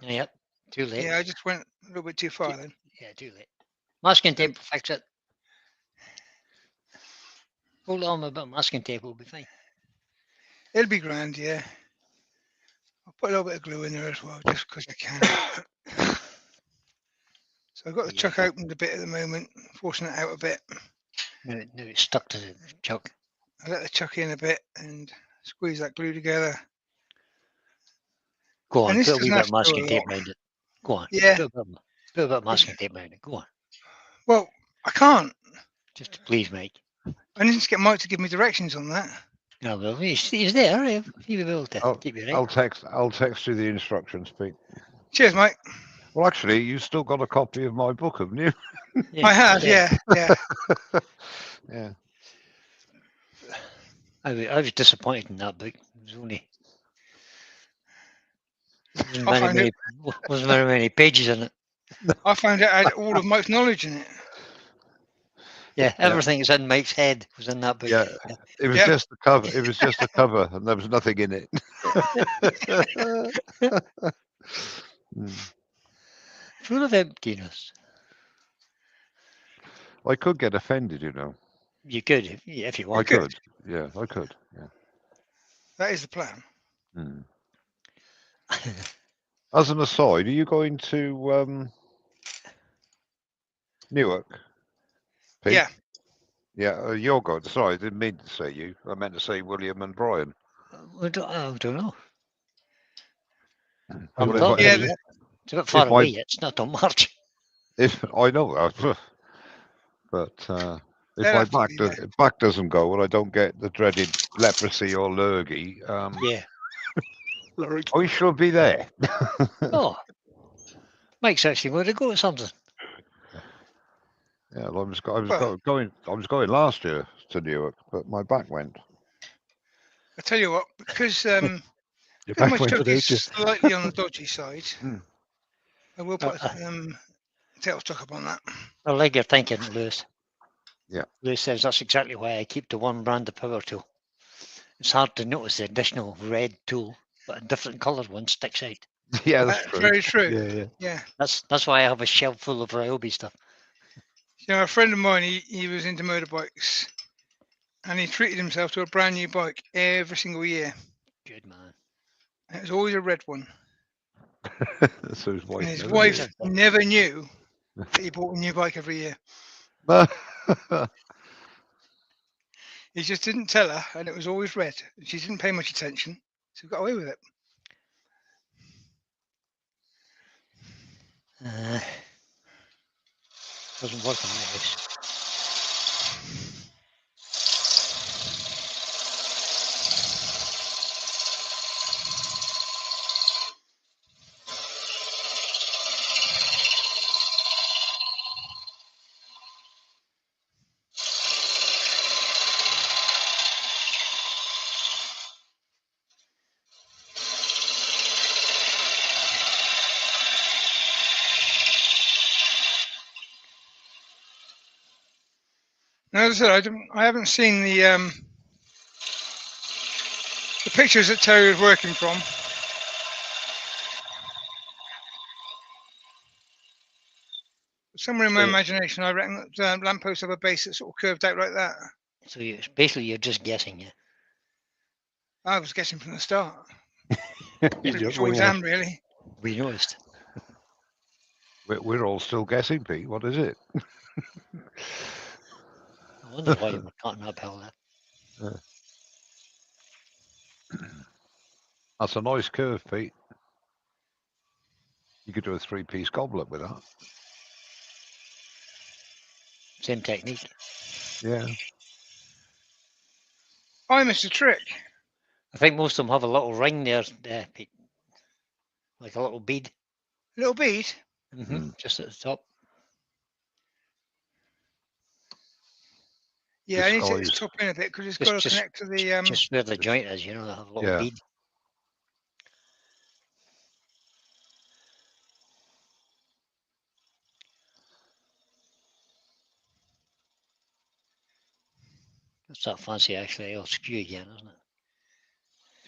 Yep, too late. Yeah, I just went a little bit too far then. Yeah, too late. Masking tape will fix it. Hold on a bit of masking tape, will be fine. It'll be grand, yeah. I'll put a little bit of glue in there as well, just because I can. So I've got the chuck opened a bit at the moment, forcing it out a bit. No, it's stuck to the chuck. I let the chuck in a bit and squeeze that glue together. Go on, And this put a wee doesn't bit have of to go masking a tape lot. around it. Go on. Yeah. Put a bit of masking tape around it. Go on. Well, I can't. Just to please, Mike. I need to get Mike to give me directions on that. No, well, he's there. He'll be able to I'll, keep you right. I'll text you the instructions, Pete. Cheers, Mike. Well, actually, you still got a copy of my book, haven't you? Yeah, I have, yeah. Yeah. I was disappointed in that book. It was only wasn't very many pages in it. I found out I had all of Mike's knowledge in it. Yeah, everything that's in Mike's head was in that book. Yeah. It was Yep. just the cover. It was just a cover, and there was nothing in it. Full of emptiness. I could get offended, you know. You could, if you I want. could. Yeah, I could. Yeah. That is the plan. Hmm. As an aside, are you going to Newark? Pete? Yeah. Yeah, you're going. Sorry, I didn't mean to say you. I meant to say William and Brian. I don't know. Well, Haven't thought Yeah, about it yet. It's a bit far if my- away yet. It's not till March. If I know that, but if They'll my have to be back doesn't go and I don't get the dreaded leprosy or lurgy, Yeah. I shall be there. Oh, Mike's actually going to go to something. Yeah, well, I was going last year to Newark, but my back went. I tell you what, because Your my back went chuck without is you. slightly on the dodgy side, Hmm. I will put tail stuck up on that. I like your thinking, Lewis. Yeah. Lewis says that's exactly why I keep the one brand of power tool. It's hard to notice the additional red tool, but a different coloured one sticks out. Yeah, that's true. Very true. Yeah, yeah. Yeah. That's why I have a shelf full of Ryobi stuff. You know, a friend of mine, he was into motorbikes, and he treated himself to a brand new bike every single year. Good man. And it was always a red one. So his wife. And his never wife knew. never knew that he bought a new bike every year. knew. He just didn't tell her, and it was always red. She didn't pay much attention, so he got away with it. Doesn't work in my house. Now, as I said, I haven't seen the pictures that Terry was working from. Somewhere in my So- imagination, I reckon that lampposts have a base that's sort of curved out like that. So basically you're just guessing, yeah. I was guessing from the start. You're Pretty just much always winging it. am, really. We noticed. We're all still guessing, Pete. What is it? I wonder why you were cutting uphill there. That's a nice curve, Pete. You could do a three-piece goblet with that. Same technique. Yeah. I missed a trick. I think most of them have a little ring there, Pete. Like a little bead. Little bead. Just at the top. Yeah, I need to Disguise. top in a bit because it's Just- got to just- connect to the. Just where the joint is, you know, they have a little Yeah. bead. That's that fancy actually old Skew again, isn't it?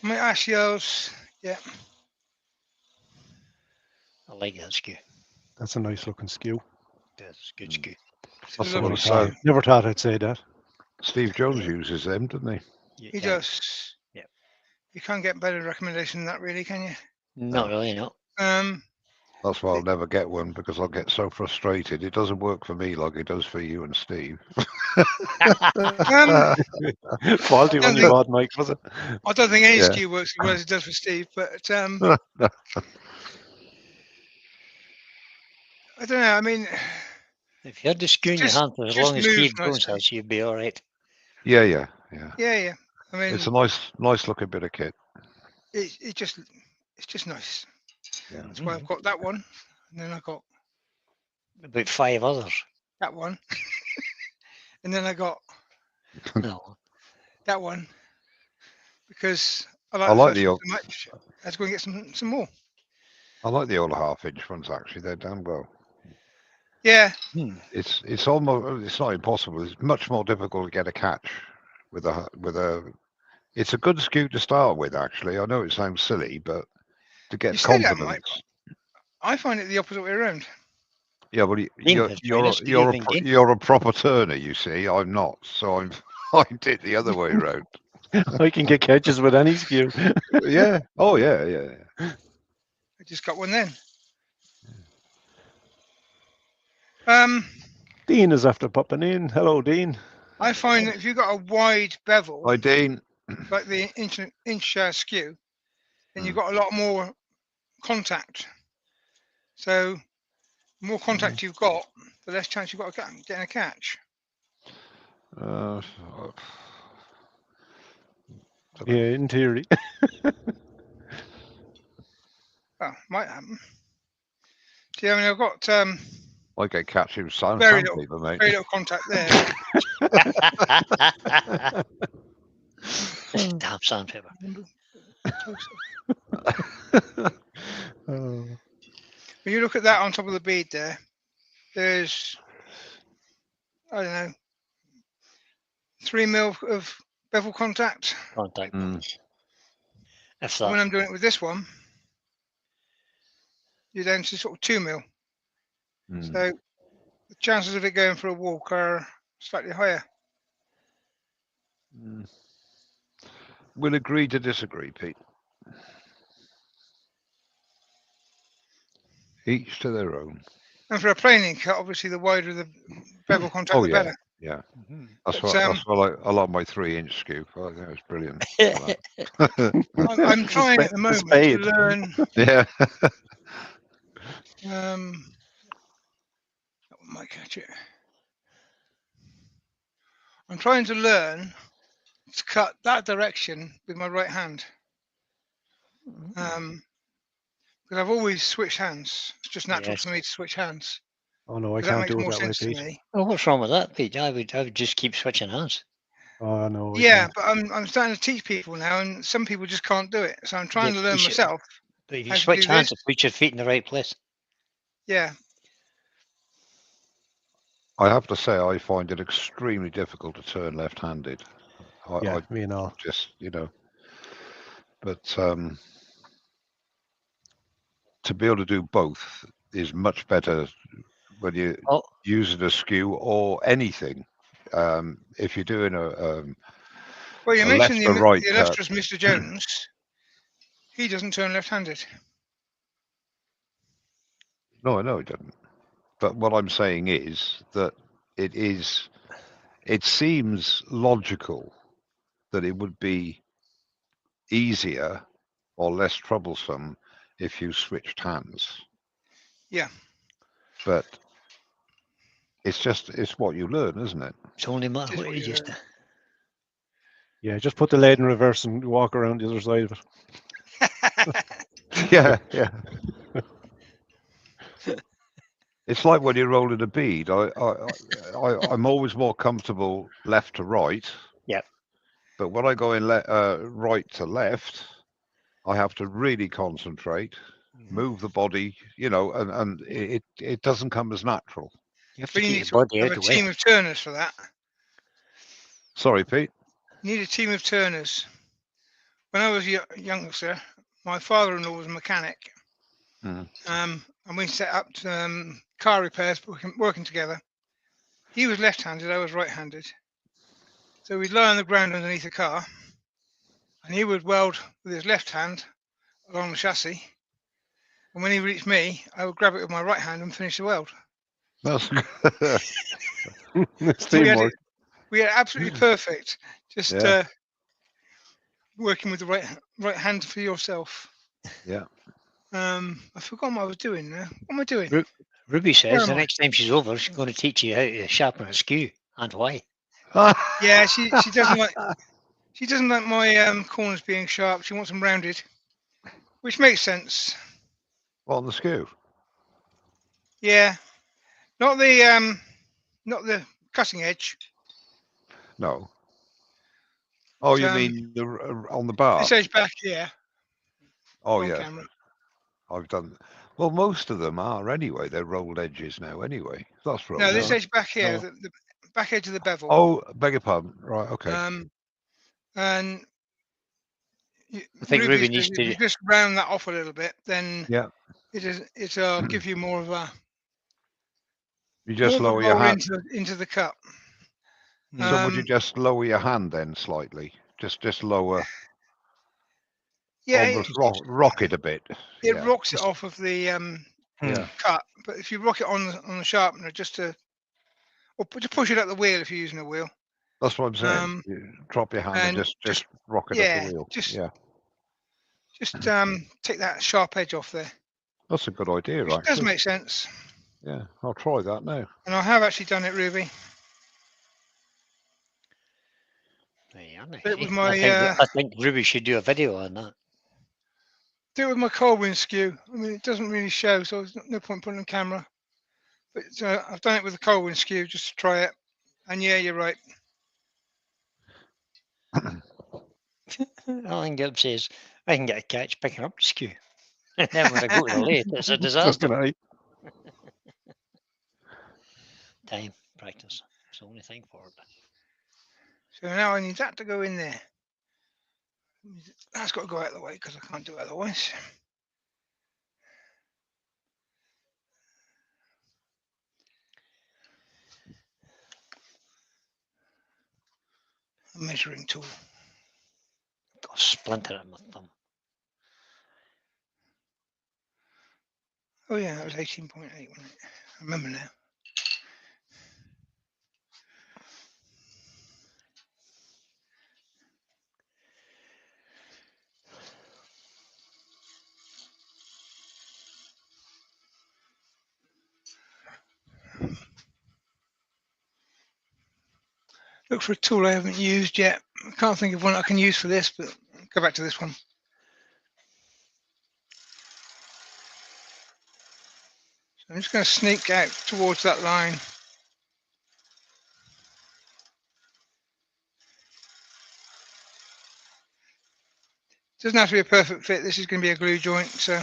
My Ashios. Yeah. I like that Skew. That's a nice looking skew. That's good Skew. It's a That's the lovely one style. so- Never thought I'd say that. Steve Jones uses them, doesn't he? Yeah, He does. Yeah. You can't get better recommendation than that, really, can you? Not really, no. That's why I'll never get one because I'll get so frustrated. It doesn't work for me like it does for you and Steve. Faulty don't when you think- bought Mike, was it? I don't think any Yeah. skew works as well as it does for Steve, but I don't know. I mean, If you had the Skew in your Just- hand for as just long as move Steve Jones nicely. has, you'd be all right. Yeah. yeah. I mean, It's a nice looking bit of kit. it's just nice. Yeah. That's why I've got that one, and then I got About 5 others. that one, and then I got No. that one because I I like, like the the first old- one so much. Let's go and get some more. I like the old half-inch ones actually. They're damn well. Yeah, It's almost it's not impossible. It's much more difficult to get a catch with a. It's a good skew to start with actually. I know it sounds silly, but to You get say that, confidence. I find it the opposite way around. Yeah, but Dean, you're a proper turner. You see, I'm not. So I did the other way around. I can get catches with any skew. Yeah. Oh yeah. I just got one then. Dean is after popping in. Hello, Dean. I find that if you've got a wide bevel, Hi, Dean. like the inch skew, then you've Hmm. got a lot more contact. So the more contact you've got, the less chance you've got of getting a catch. Yeah, in theory. Well, might happen. See, I mean, I've got I get catching sound Very sandpaper, mate. very little contact there. Damn sandpaper. Oh. When you look at that on top of the bead there, there's, I don't know, 3 mil of bevel contact. Contact. Mm. If And when that. I'm doing it with this one, you're down to sort of 2 mil. Mm. So the chances of it going for a walk are slightly higher. Mm. We'll agree to disagree, Pete. Each to their own. And for a planing cut, obviously the wider the bevel contact, Oh the yeah, better. yeah. Mhm. But, That's why I like my 3-inch skew. I think it's brilliant. for that. I'm trying at the moment to spade. learn. Yeah. That one might catch it. I'm trying to learn to cut that direction with my right hand. Because I've always switched hands. It's just natural Yes. for me to switch hands. Oh no, I Because that can't makes do it more that way, sense to Pete. me. Well, what's wrong with that, Pete? I would just keep switching hands. Oh no, I Yeah, can't. but I'm starting to teach people now, and some people just can't do it. So I'm trying to You learn should- myself But if you how to switch do hands, this. it puts your feet in the right place. Yeah, I have to say, I find it extremely difficult to turn left-handed. Yeah, I me and all. just, but to be able to do both is much better when you're Oh, using a skew or anything. If you're doing well, you a mentioned left or right the cut, illustrious Mr. Jones. He doesn't turn left-handed. no, I know it doesn't. But what I'm saying is that it seems logical that it would be easier or less troublesome if you switched hands. Yeah. But it's what you learn, isn't it? it's only a matter It is what what you you just. learn. Yeah, just put the lathe in reverse and walk around the other side of it. Yeah, yeah. It's like when you're rolling a bead. I'm always more comfortable left to right. Yep. But when I go in right to left, I have to really concentrate, move the body, and it doesn't come as natural. You have to But you keep need your to body have out a the way. team of turners for that. Sorry, Pete. You need a team of turners. When I was a youngster, my father-in-law was a mechanic. Mm. And we set up car repairs, working together. He was left-handed, I was right-handed. So we'd lie on the ground underneath the car, and he would weld with his left hand along the chassis. And when he reached me, I would grab it with my right hand and finish the weld. That's good. It's So we had teamwork. absolutely perfect. Just Yeah. working with the right hand for yourself. Yeah. I forgot what I was doing now. What am I doing? Ruby Where says the am I? next time she's over, she's going to teach you how to sharpen a skew and why. Yeah, she doesn't like my corners being sharp. She wants them rounded, which makes sense. On the skew. Yeah, not the cutting edge. No. Oh, But, you mean on the bar? this edge back here Oh, on yeah. camera. I've done. Well, most of them are anyway. They're rolled edges now anyway. That's rolled. No, this No, edge back here, no. the back edge of the bevel. Oh, beg your pardon. Right. Okay. And I think Ruby says needs if you to. just round that off a little bit, then Yeah. it'll give you more of a You just lower your roll hand. into the cut. So would you Um, just lower your hand then slightly? Just lower. yeah, Almost rock it a bit. it Yeah. rocks it off of the Yeah. cut, but if you rock it on the sharpener or just push it up the wheel if you're using a wheel. That's what I'm saying. Um, You drop your hand and and just rock it up the wheel. just Yeah. take that sharp edge off there. That's a good idea, Which does actually. make sense. Yeah. I'll try that now. And I have actually done it, Ruby. Yeah, Did it with my I think Ruby should do a video on that. Colwyn skew. I mean, it doesn't really show, so there's no point putting it on camera. But I've done it with the Colwyn skew just to try it. And yeah, you're right. Alan Gibb says, I can get a catch picking up the skew. And then when I go to the lathe, it's a disaster. Fucking aye. time practice. It's the only thing for it. So now I need that to go in there. That's got to go out of the way because I can't do it otherwise. A measuring tool. Got a splinter in my thumb. Oh yeah, that was 18.8, wasn't it? I remember now. Look for a tool I haven't used yet. I can't think of one I can use for this, but I'll go back to this one. So I'm just going to sneak out towards that line. Doesn't have to be a perfect fit. This is going to be a glue joint, so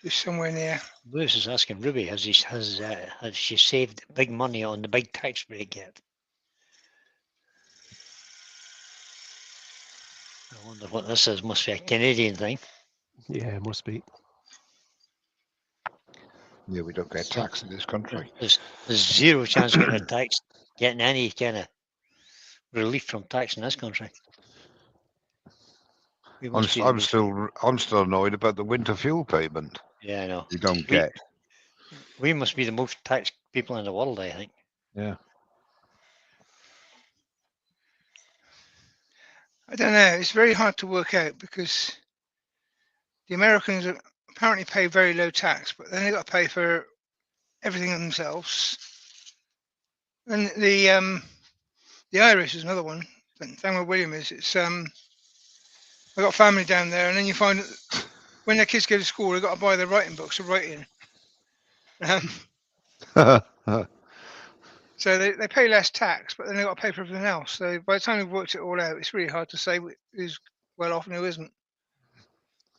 just somewhere near. Lewis is asking Ruby, has she saved big money on the big tax break yet? I wonder what this is. Must be a Canadian thing. Yeah, it must be. Yeah, we don't get So, tax in this country. There's zero chance of getting a tax, getting any kind of relief from tax in this country. We I'm, must be the I'm most- still annoyed about the winter fuel payment. Yeah, I know. You don't We- get. We must be the most taxed people in the world, I think. Yeah. I don't know. It's very hard to work out because the Americans apparently pay very low tax, but then they got to pay for everything themselves. And the Irish is another one. The thing with William is it's I've got family down there, and then you find that when their kids go to school, they've got to buy their writing books to write in. So they pay less tax, but then they've got to pay for everything else. So by the time they've worked it all out, it's really hard to say who's well off and who isn't.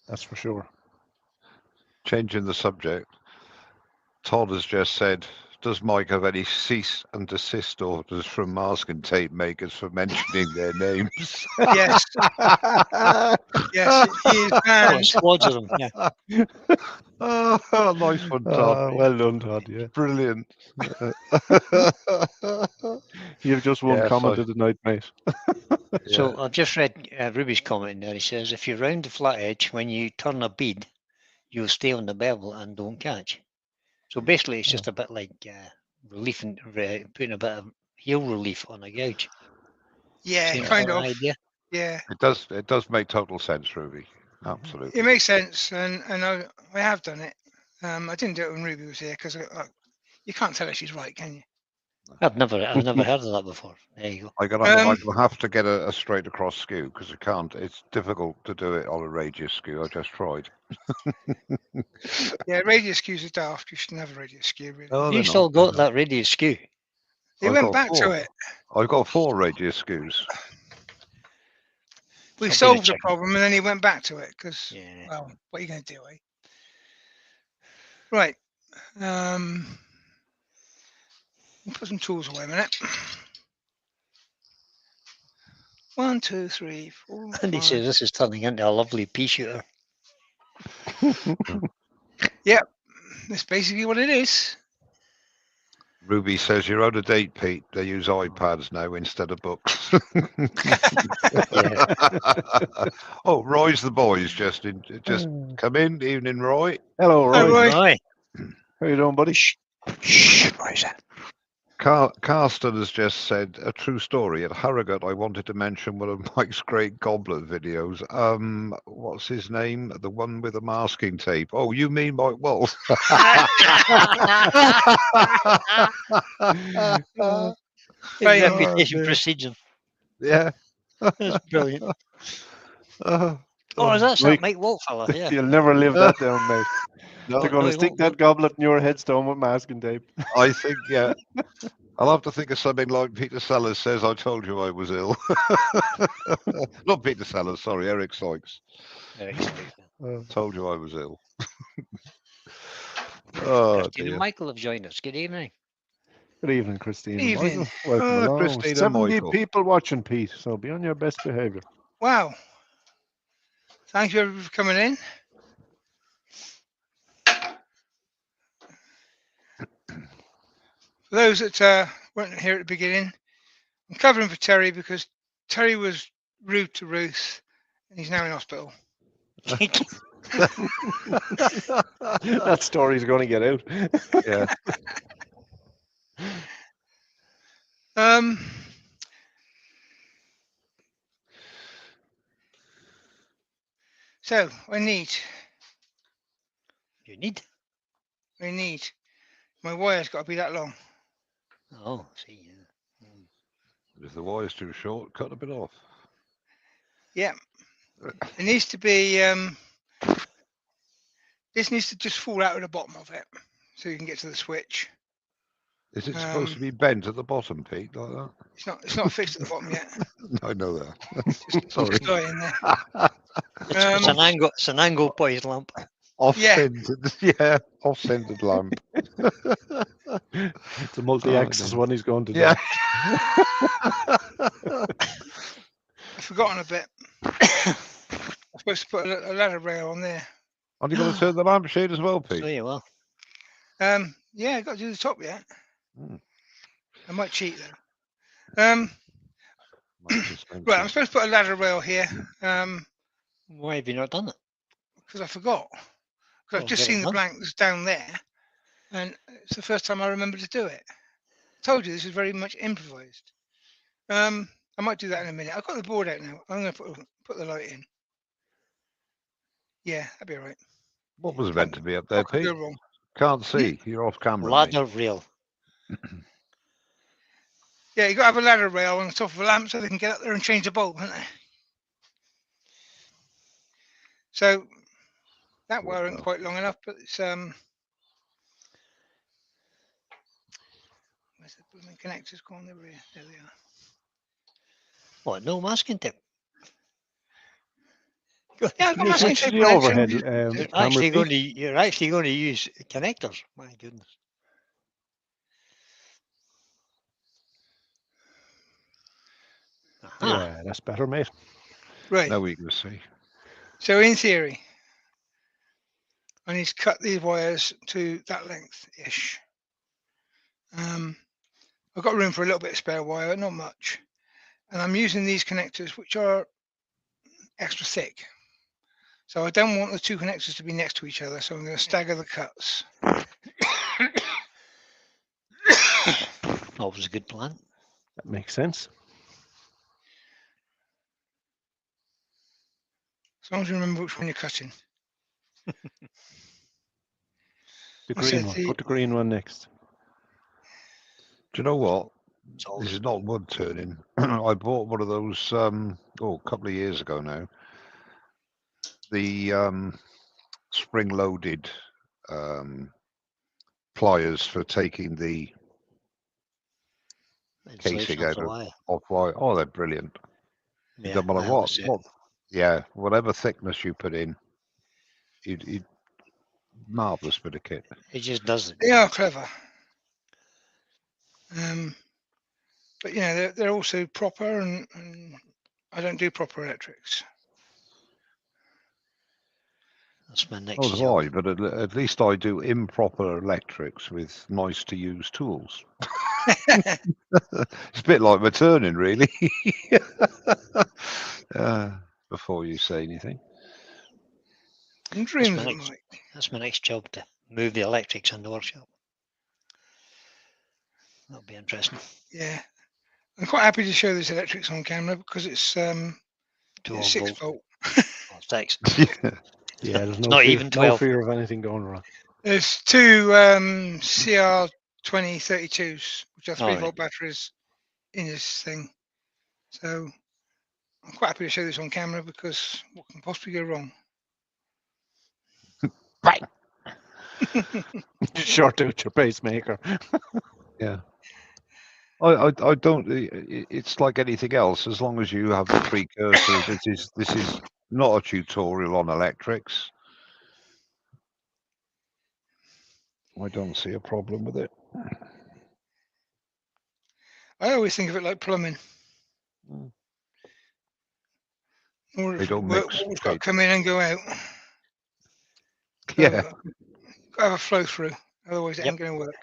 That's for sure. Changing the subject. Todd has just said, does Mike have any cease and desist orders from masking tape makers for mentioning their names? Yes, yes, he is Oh, banned. squads of them. Yeah. Oh, nice one, Todd. Well done, Todd. Yeah, Brilliant. you've just one Yes, comment of the night, mate. So I've just read Ruby's comment there. He says, if you round the flat edge, when you turn a bead, you'll stay on the bevel and don't catch. So basically, it's just a bit like relief and putting a bit of heel relief on a gouge. Yeah, Same kind sort of. idea. Yeah, It does make total sense, Ruby. Absolutely. it makes sense, and I have done it. I didn't do it when Ruby was here because you can't tell her she's right, can you? I've never heard of that before. There you go. I'm gonna have to get a straight across skew because I can't. It's difficult to do it on a radius skew. I just tried. Yeah, radius skews are daft. You shouldn't have a radius skew, really. Oh, You they're still not, got they're that radius skew. They I've went got back to four. it. I've got 4 radius skews. We Stop being a solved the chicken. problem, and then he went back to it because, Yeah. well, what are you going to do, eh? Right. We'll put some tools away a minute. 1, 2, 3, 4. And he 5. says this is turning into a lovely pea shooter. Yep, that's basically what it is. Ruby says you're out of date, Pete. They use iPads now instead of books. Yeah. Oh, Roy's the boys just come in. Evening, Roy. Hello, Hi, Roy. Roy. Right. How you doing, buddy? Shh, Roy's in. Carsten has just said a true story. At Harrogate, I wanted to mention one of Mike's great goblet videos. What's his name? The one with the masking tape. Oh, you mean Mike Walsh? His Right. reputation dear. precedes him. Yeah. That's brilliant. Uh, Oh, that's Mike- that Mike Walt fella. Yeah. You'll never live that down, mate. no, They're going no, to he stick won't. that goblet in your headstone with masking tape. I think, yeah. I'll have to think of something like Peter Sellers says, I told you I was ill. Not Peter Sellers, sorry, Eric Sykes. Eric Sykes, yeah. Told you I was ill. Oh Christine and dear. Michael have joined us. Good evening. Good evening, Christine and Evening. Michael. Welcome along. Christine and 70 Michael. people watching, Pete. So be on your best behaviour. Wow. Thank you everybody for coming in. For those that weren't here at the beginning, I'm covering for Terry because Terry was rude to Ruth and he's now in hospital. That story's going to get out. Yeah. So I need You need. my wire's got to be that long. Oh, see. Yeah. If the wire's too short, cut a bit off. Yeah. It needs to be this needs to just fall out of the bottom of it so you can get to the switch. Is it supposed to be bent at the bottom, Pete, like that? It's not fixed at the bottom yet. I know that. Just Sorry. lie in there. It's an angle. It's an angle poised lamp. Off-centered, yeah, off-centered lamp. It's a multi-axis one he's going to do. Yeah. I've forgotten a bit. I'm supposed to put a ladder rail on there. Are you going to turn the lampshade as well, So Pete? you will. Yeah, I got to do the top yet. I might cheat though. Right, I'm supposed to put a ladder rail here. Why have you not done it? Because I forgot. Because I've just get it seen the done. blanks down there, and it's the first time I remember to do it. I told you this is very much improvised. I might do that in a minute. I've got the board out now. I'm going to put the light in. Yeah, that'd be all right. What was meant to be up there, What could Pete? go wrong? Can't see. You're off camera. Ladder rail. Yeah, you got to have a ladder rail on the top of a lamp so they can get up there and change the bulb, haven't they? So that wire isn't quite long enough, but it's where's the blooming connectors gone? There they are. What? No masking tape. Yeah, I've got masking Switch to tape the on it, overhead. so- You're actually going to use connectors. My goodness. Aha. Yeah, that's better, mate. Right. Now we can see. So in theory, I need to cut these wires to that length-ish. I've got room for a little bit of spare wire, not much. And I'm using these connectors, which are extra thick. So I don't want the two connectors to be next to each other, so I'm going to stagger the cuts. Always a good plan. That makes sense. As long as you remember which one you're cutting. The I green said one. Put the green one next. Do you know what? It's all This is not wood turning. I bought one of those a couple of years ago now. The spring-loaded pliers for taking the insulation casing off out the of wire. wire. Oh, they're brilliant. Yeah, No matter that was it. whatever thickness you put in, it marvelous bit of kit. It just does it. They are clever. But you know, they're also proper, and I don't do proper electrics. That's my next Oh, do job. I? But at least I do improper electrics with nice to use tools. It's a bit like my turning, really. Before you say anything. In dreams my at next- night. That's my next job, to move the electrics in the workshop. That'll be interesting. Yeah. I'm quite happy to show this electrics on camera because it's 12 6 volt. volt. Oh, thanks. Yeah, there's not even no 12. fear of anything going wrong. There's two CR2032s, which are 3 Alright. volt batteries in this thing. So I'm quite happy to show this on camera because what can possibly go wrong? Right. Short out your pacemaker. Yeah. I don't. It's like anything else. As long as you have the precursor, this is not a tutorial on electrics. I don't see a problem with it. I always think of it like plumbing. Mm. Or They if it don't work, mix. water's got to come in and go out. So, Yeah. got to have a flow through, otherwise it Yep. ain't going to work.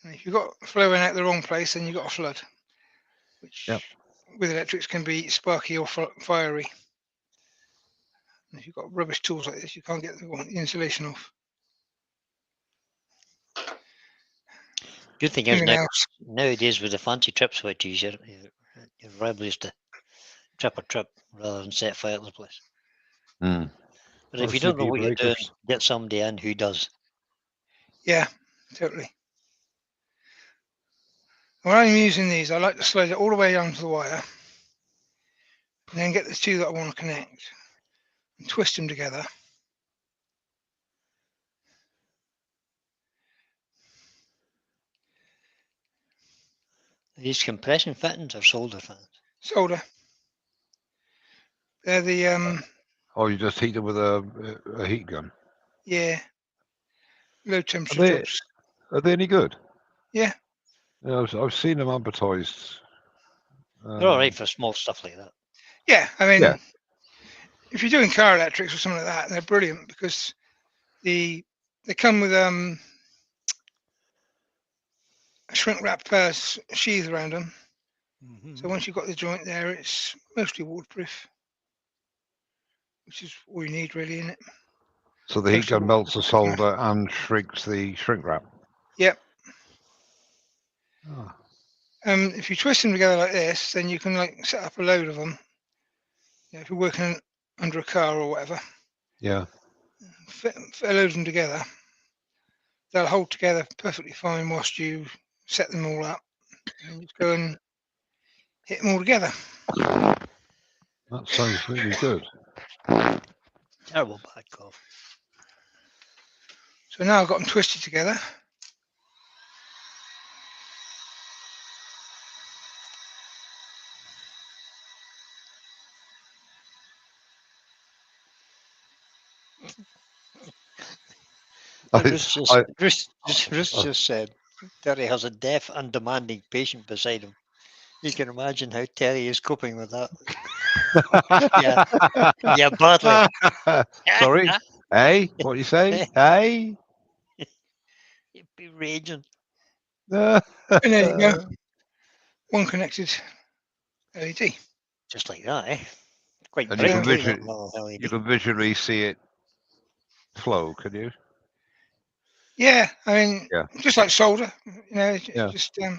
And if you've got flowing out the wrong place, then you've got a flood, which Yep. with electrics can be sparky or fiery. And if you've got rubbish tools like this, you can't get the insulation off. Good thing is Anything else? nowadays with the fancy trip switches, you're reliable just to trip a trip rather than set fire to the place. Mm. But Or if you don't know CP what you're doing, breakers. get somebody in who does. Yeah, totally. When I'm using these, I like to slide it all the way onto the wire, and then get the two that I want to connect and twist them together. Are these compression fittings or solder fittings? Solder. They're the Oh, you just heat it with a heat gun. yeah, low Are temperature they, jobs. are they any good? Yeah. Yeah, I've seen them advertised. They're all right for small stuff like that. Yeah, I mean, Yeah. if you're doing car electrics or something like that, they're brilliant because they come with a shrink wrap sheath around them. So once you've got the joint there, it's mostly waterproof, which is all you need really, isn't it? So the heat Mostly gun melts the waterproof. solder and shrinks the shrink wrap. Yep. Oh. If you twist them together like this, then you can like set up a load of them. You know, if you're working under a car or whatever, Yeah. fit a load of them together. They'll hold together perfectly fine whilst you set them all up, and just go and hit them all together. That sounds really good. Terrible bad cough. So now I've got them twisted together. Ruth just, I- Ruth just said Terry has a deaf and demanding patient beside him. You can imagine how Terry is coping with that. Yeah, badly. Sorry. Hey, what you say? Hey. He'd be raging. And there you go. One connected LED. Just like that, eh? Quite And you can brightly, that visually, little LED. you can visually see it flow, can you? Yeah, I mean, Yeah. just like solder, you know, Yeah. just go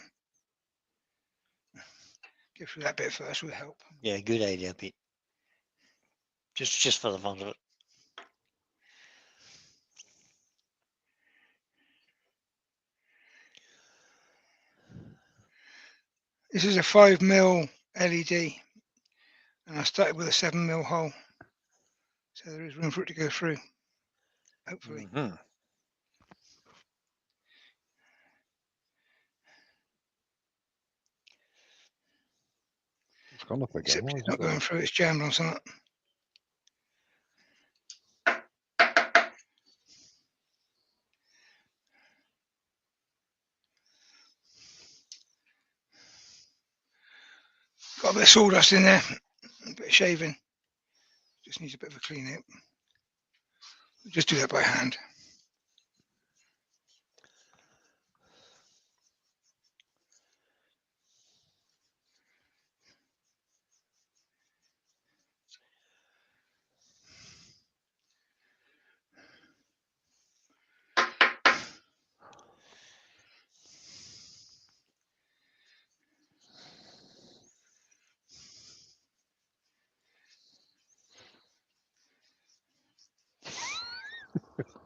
through that bit first will help. Yeah, good idea, Pete. Just for the fun of it. This is a 5mm LED, and I started with a 7mm hole, so there is room for it to go through, hopefully. Mhm. It's gone up again. Except Why it's is not it going going? through, it's jammed on something. Got a bit of sawdust in there, a bit of shaving. Just needs a bit of a clean out. Just do that by hand.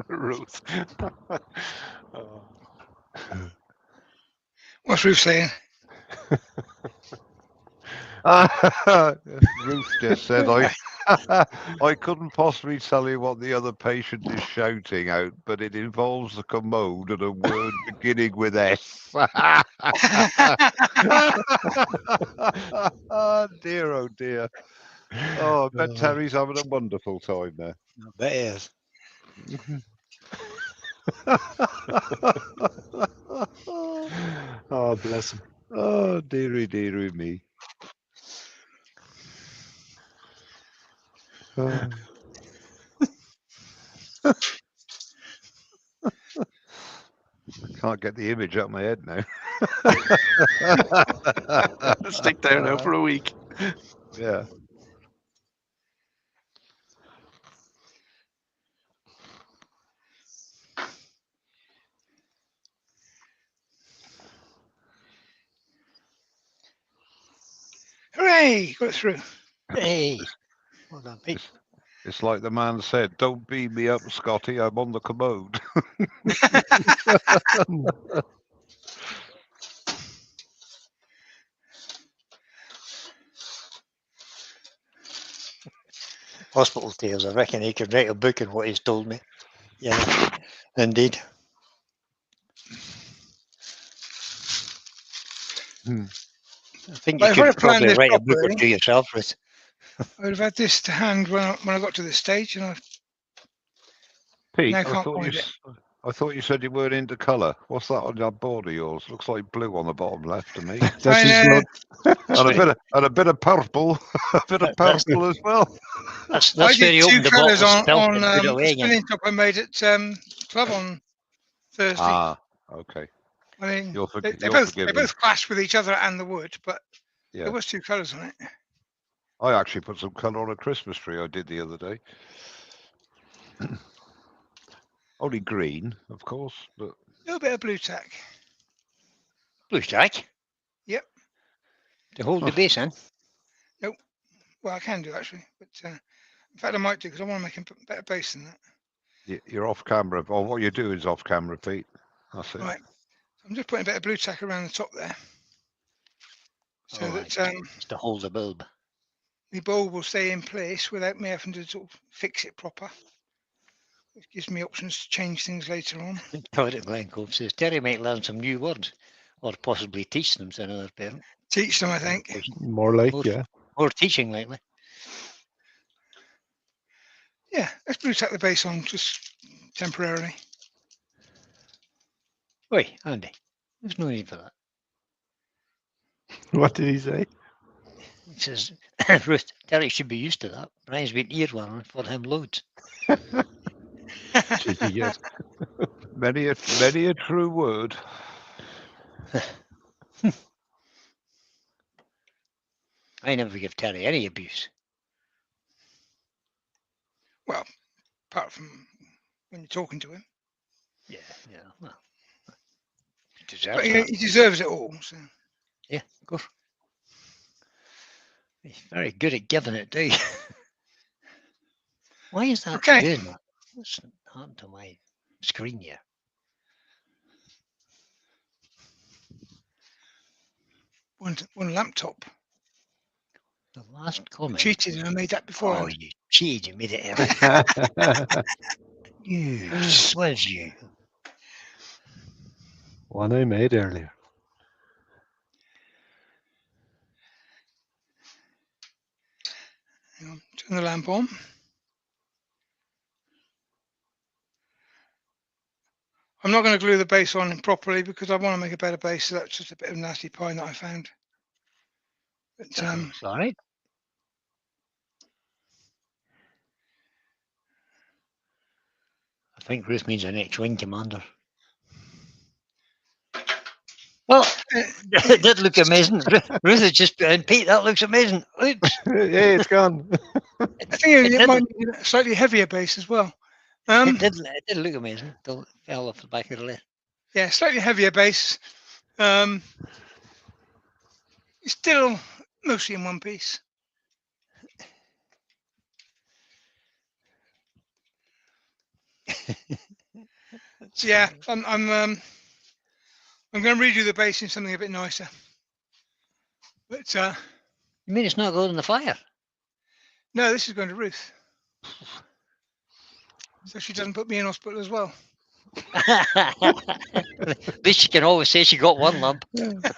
Ruth. Oh. What's Ruth saying? Ruth just said I couldn't possibly tell you what the other patient is shouting out, but it involves the commode and a word beginning with S. Dear, oh dear. Oh, I bet Terry's having a wonderful time there. I bet it is. Oh, bless him. Oh, dearie, dearie me. Oh. Can't get the image out of my head now. Stick there now for a week. Yeah. Hooray! Got it through. Hey, well done, Pete. It's like the man said, don't beam me up, Scotty, I'm on the commode. Hospital tales. I reckon he could write a book on what he's told me. Yeah, indeed. I think But you if I'd have could planned probably this write a book or properly, two yourself, Ruth. I would have had this to hand when I got to this stage, and I Pete, now I can't thought find it. I thought you said you weren't into colour. What's that on that board of yours? Looks like blue on the bottom left to me. That's I his know. blood. and a bit of purple. A bit of That's- purple as well. That's I where did he 2 opened the bottle, colours on spelt it, and put it a away again. spinning top I made at club on Thursday. Ah, okay. I mean, You're they forgiven. both clash with each other and the wood, but Yeah. there was 2 colours on it. I actually put some colour on a Christmas tree I did the other day. Only green, of course, but A little bit of blue tack. Blue tack. Yep. To hold the base in. Well, I can do actually, but in fact I might do because I want to make a better base than that. you're off camera. Or what you're doing is off camera, Pete. That's it. Right. I'm just putting a bit of blue tack around the top there, so Oh, that it's to hold the bulb. the bulb will stay in place without me having to sort of fix it proper. It gives me options to change things later on. Toilet Glencoe says Terry might learn some new words, or possibly teach them to another parent. Teach them, I think. More like, More- yeah. More teaching lately. Yeah, let's blue tack the base on just temporarily. Oi, Andy, there's no need for that. What did he say? He says, Ruth, Terry should be used to that. Brian's been earworming for him loads. Cheeky, yes. Many a true word. I never give Terry any abuse. Well, apart from when you're talking to him, Yeah, well, he deserves but that. he deserves it all. So. Yeah, of course. He's very good at giving it, too. Why is that Okay. doing that? What's happened to my screen here? One laptop. The last comment. Cheated, and I made that before. Oh, you cheated. You made it early. You swizz, you. One I made earlier. Hang on, turn the lamp on. I'm not going to glue the base on properly because I want to make a better base. So that's just a bit of nasty pine that I found. But It's all right. I think Ruth means an X-Wing commander. Well, it did look amazing. Ruth has just put in, Pete, that looks amazing. Oops. Hey, it's gone. I think it might be a slightly heavier base as well. It did look amazing. It fell off the back of the lid. Yeah, slightly heavier base. It's still mostly in one piece. Yeah, I'm going to redo the base in something a bit nicer. But You mean it's not going in the fire? No, this is going to Ruth. So she doesn't put me in hospital as well. At least you can always say she got one lump. But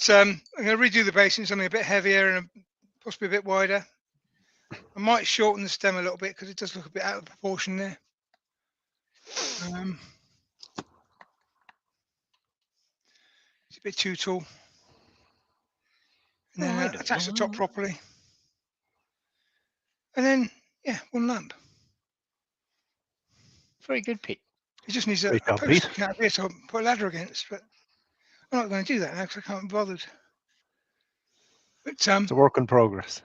I'm going to redo the basin, something a bit heavier and possibly a bit wider. I might shorten the stem a little bit because it does look a bit out of proportion there. It's a bit too tall. And then I don't attach the top know. properly. And then, yeah, one lamp. Very good, Pete. It just needs a Great job, post Pete. sticking out here to put a ladder against, but I'm not going to do that now because I can't be bothered. But It's a work in progress.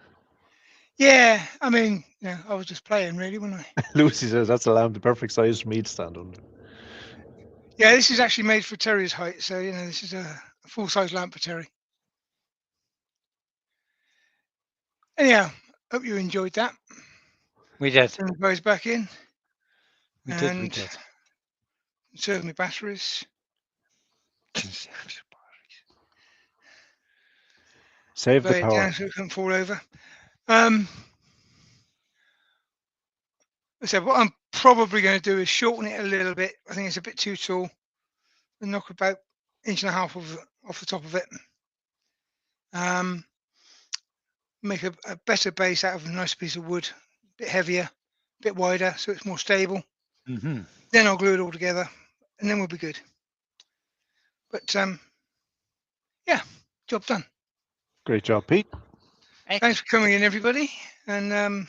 yeah, I mean, I was just playing really, wasn't I? Lucy says that's a lamp, the perfect size for me to stand under. Yeah, this is actually made for Terry's height, so this is a full-size lamp for Terry. Anyhow, hope you enjoyed that. We did. Turn the guys back in We did. We and did. conserve my batteries. Save the Lay it power. down so it can't fall over. I said what I'm probably going to do is shorten it a little bit. I think it's a bit too tall, and knock about 1.5 inches off the top of it. Make a better base out of a nice piece of wood, a bit heavier, a bit wider, so it's more stable. Mm-hmm. Then I'll glue it all together, and then we'll be good. But yeah, job done. Great job, Pete. Thanks for coming in, everybody, and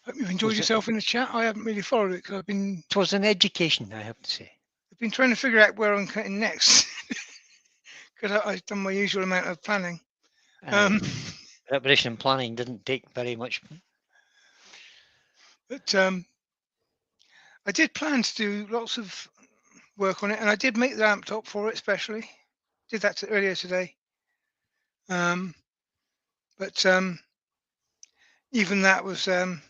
hope you've enjoyed Was it- yourself in the chat. I haven't really followed it because It was an education, I have to say. I've been trying to figure out where I'm cutting next because I've done my usual amount of planning. Preparation and planning didn't take very much. But I did plan to do lots of work on it, and I did make the lamp top for it especially. Did that earlier today. But even that was, how am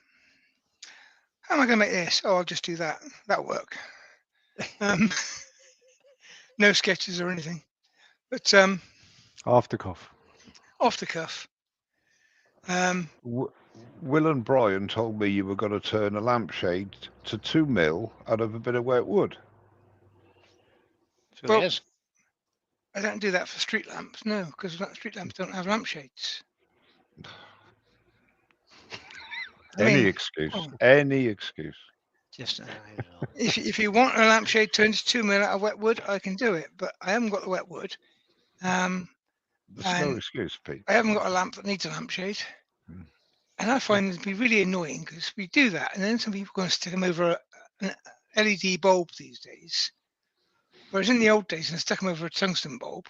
I going to make this? Oh, I'll just do that. That'll work. No sketches or anything. But Off the cuff. off the cuff. Will and Brian told me you were going to turn a lampshade to 2 mil out of a bit of wet wood. So Well, it is. I don't do that for street lamps, no, because street lamps don't have lampshades. Any excuse. oh. Any excuse. Just, I don't know. If you want a lampshade turned to 2 mil out of wet wood, I can do it, but I haven't got the wet wood. There's no And excuse, Pete. I haven't got a lamp that needs a lampshade. And I find it to be really annoying because we do that, and then some people are going to stick them over an LED bulb these days. Whereas in the old days, they stuck them over a tungsten bulb,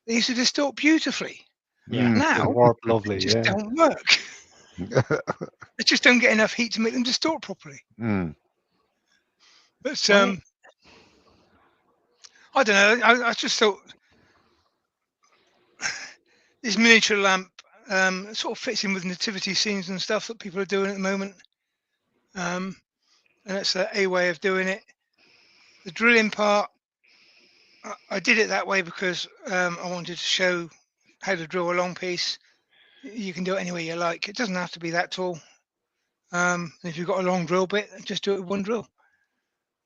they used to distort beautifully. Yeah. Now, Warp lovely, they just yeah. don't work. They just don't get enough heat to make them distort properly. Mm. But Right. I don't know. I just thought this miniature lamp sort of fits in with nativity scenes and stuff that people are doing at the moment. And it's a way of doing it. The drilling part, I did it that way because I wanted to show how to drill a long piece. You can do it any way you like. It doesn't have to be that tall. If you've got a long drill bit, just do it with one drill.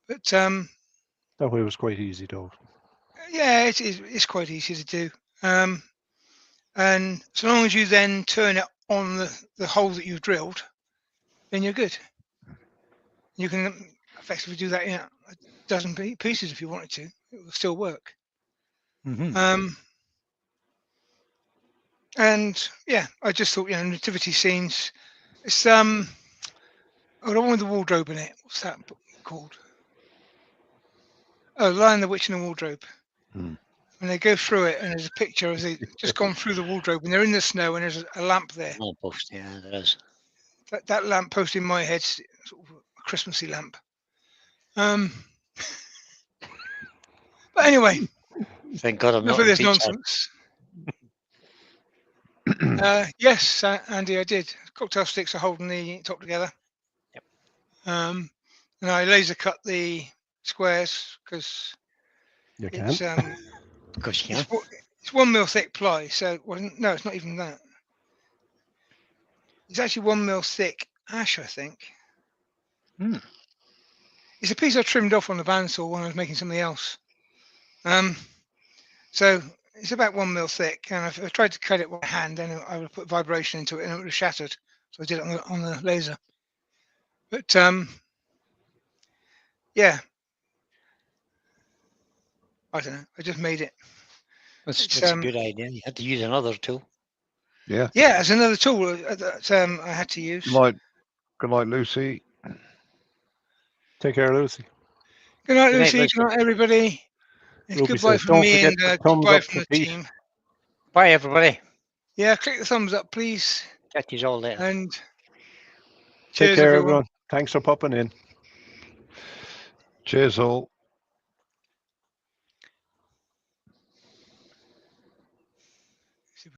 But That way was quite easy, though. yeah, it's quite easy to do. And so long as you then turn it on the hole that you've drilled, then you're good. You can effectively do that in a dozen pieces if you wanted to. It will still work. Mm-hmm. And yeah, I just thought, nativity scenes. It's oh, the one with the wardrobe in it. What's that book called? Oh, Lion, the Witch, and the Wardrobe. Hmm. When they go through it, and there's a picture as they just gone through the wardrobe, and they're in the snow, and there's a lamp there. Lamppost, yeah, there is. That lamp post in my head's sort of a Christmassy lamp. But anyway, Thank God I'm enough not of in this Pete's head. nonsense. Yes, Andy, I did. Cocktail sticks are holding the top together. Yep. And I laser cut the squares because You can. it's Because you can. it's 1 mil thick ply. So no, it's not even that. It's actually 1 mil thick ash, I think. Hmm. It's a piece I trimmed off on the bandsaw when I was making something else. So it's about 1 mil thick, and if I tried to cut it with my hand, then I would have put vibration into it and it would have shattered. So I did it on the laser. But yeah, I don't know. I just made it. That's It's, a good idea. You had to use another tool. Yeah. yeah, it's another tool that I had to use. Good night, Lucy. Take care, Lucy. Good night, Good night, Lucy. Lucy. Good night, everybody. It's Ruby goodbye says, from don't me forget and the thumbs goodbye up from for the Pete. team. Bye, everybody. Yeah, click the thumbs up, please. Catch you all later. And Take cheers, care, everyone. everyone. Thanks for popping in. Cheers all.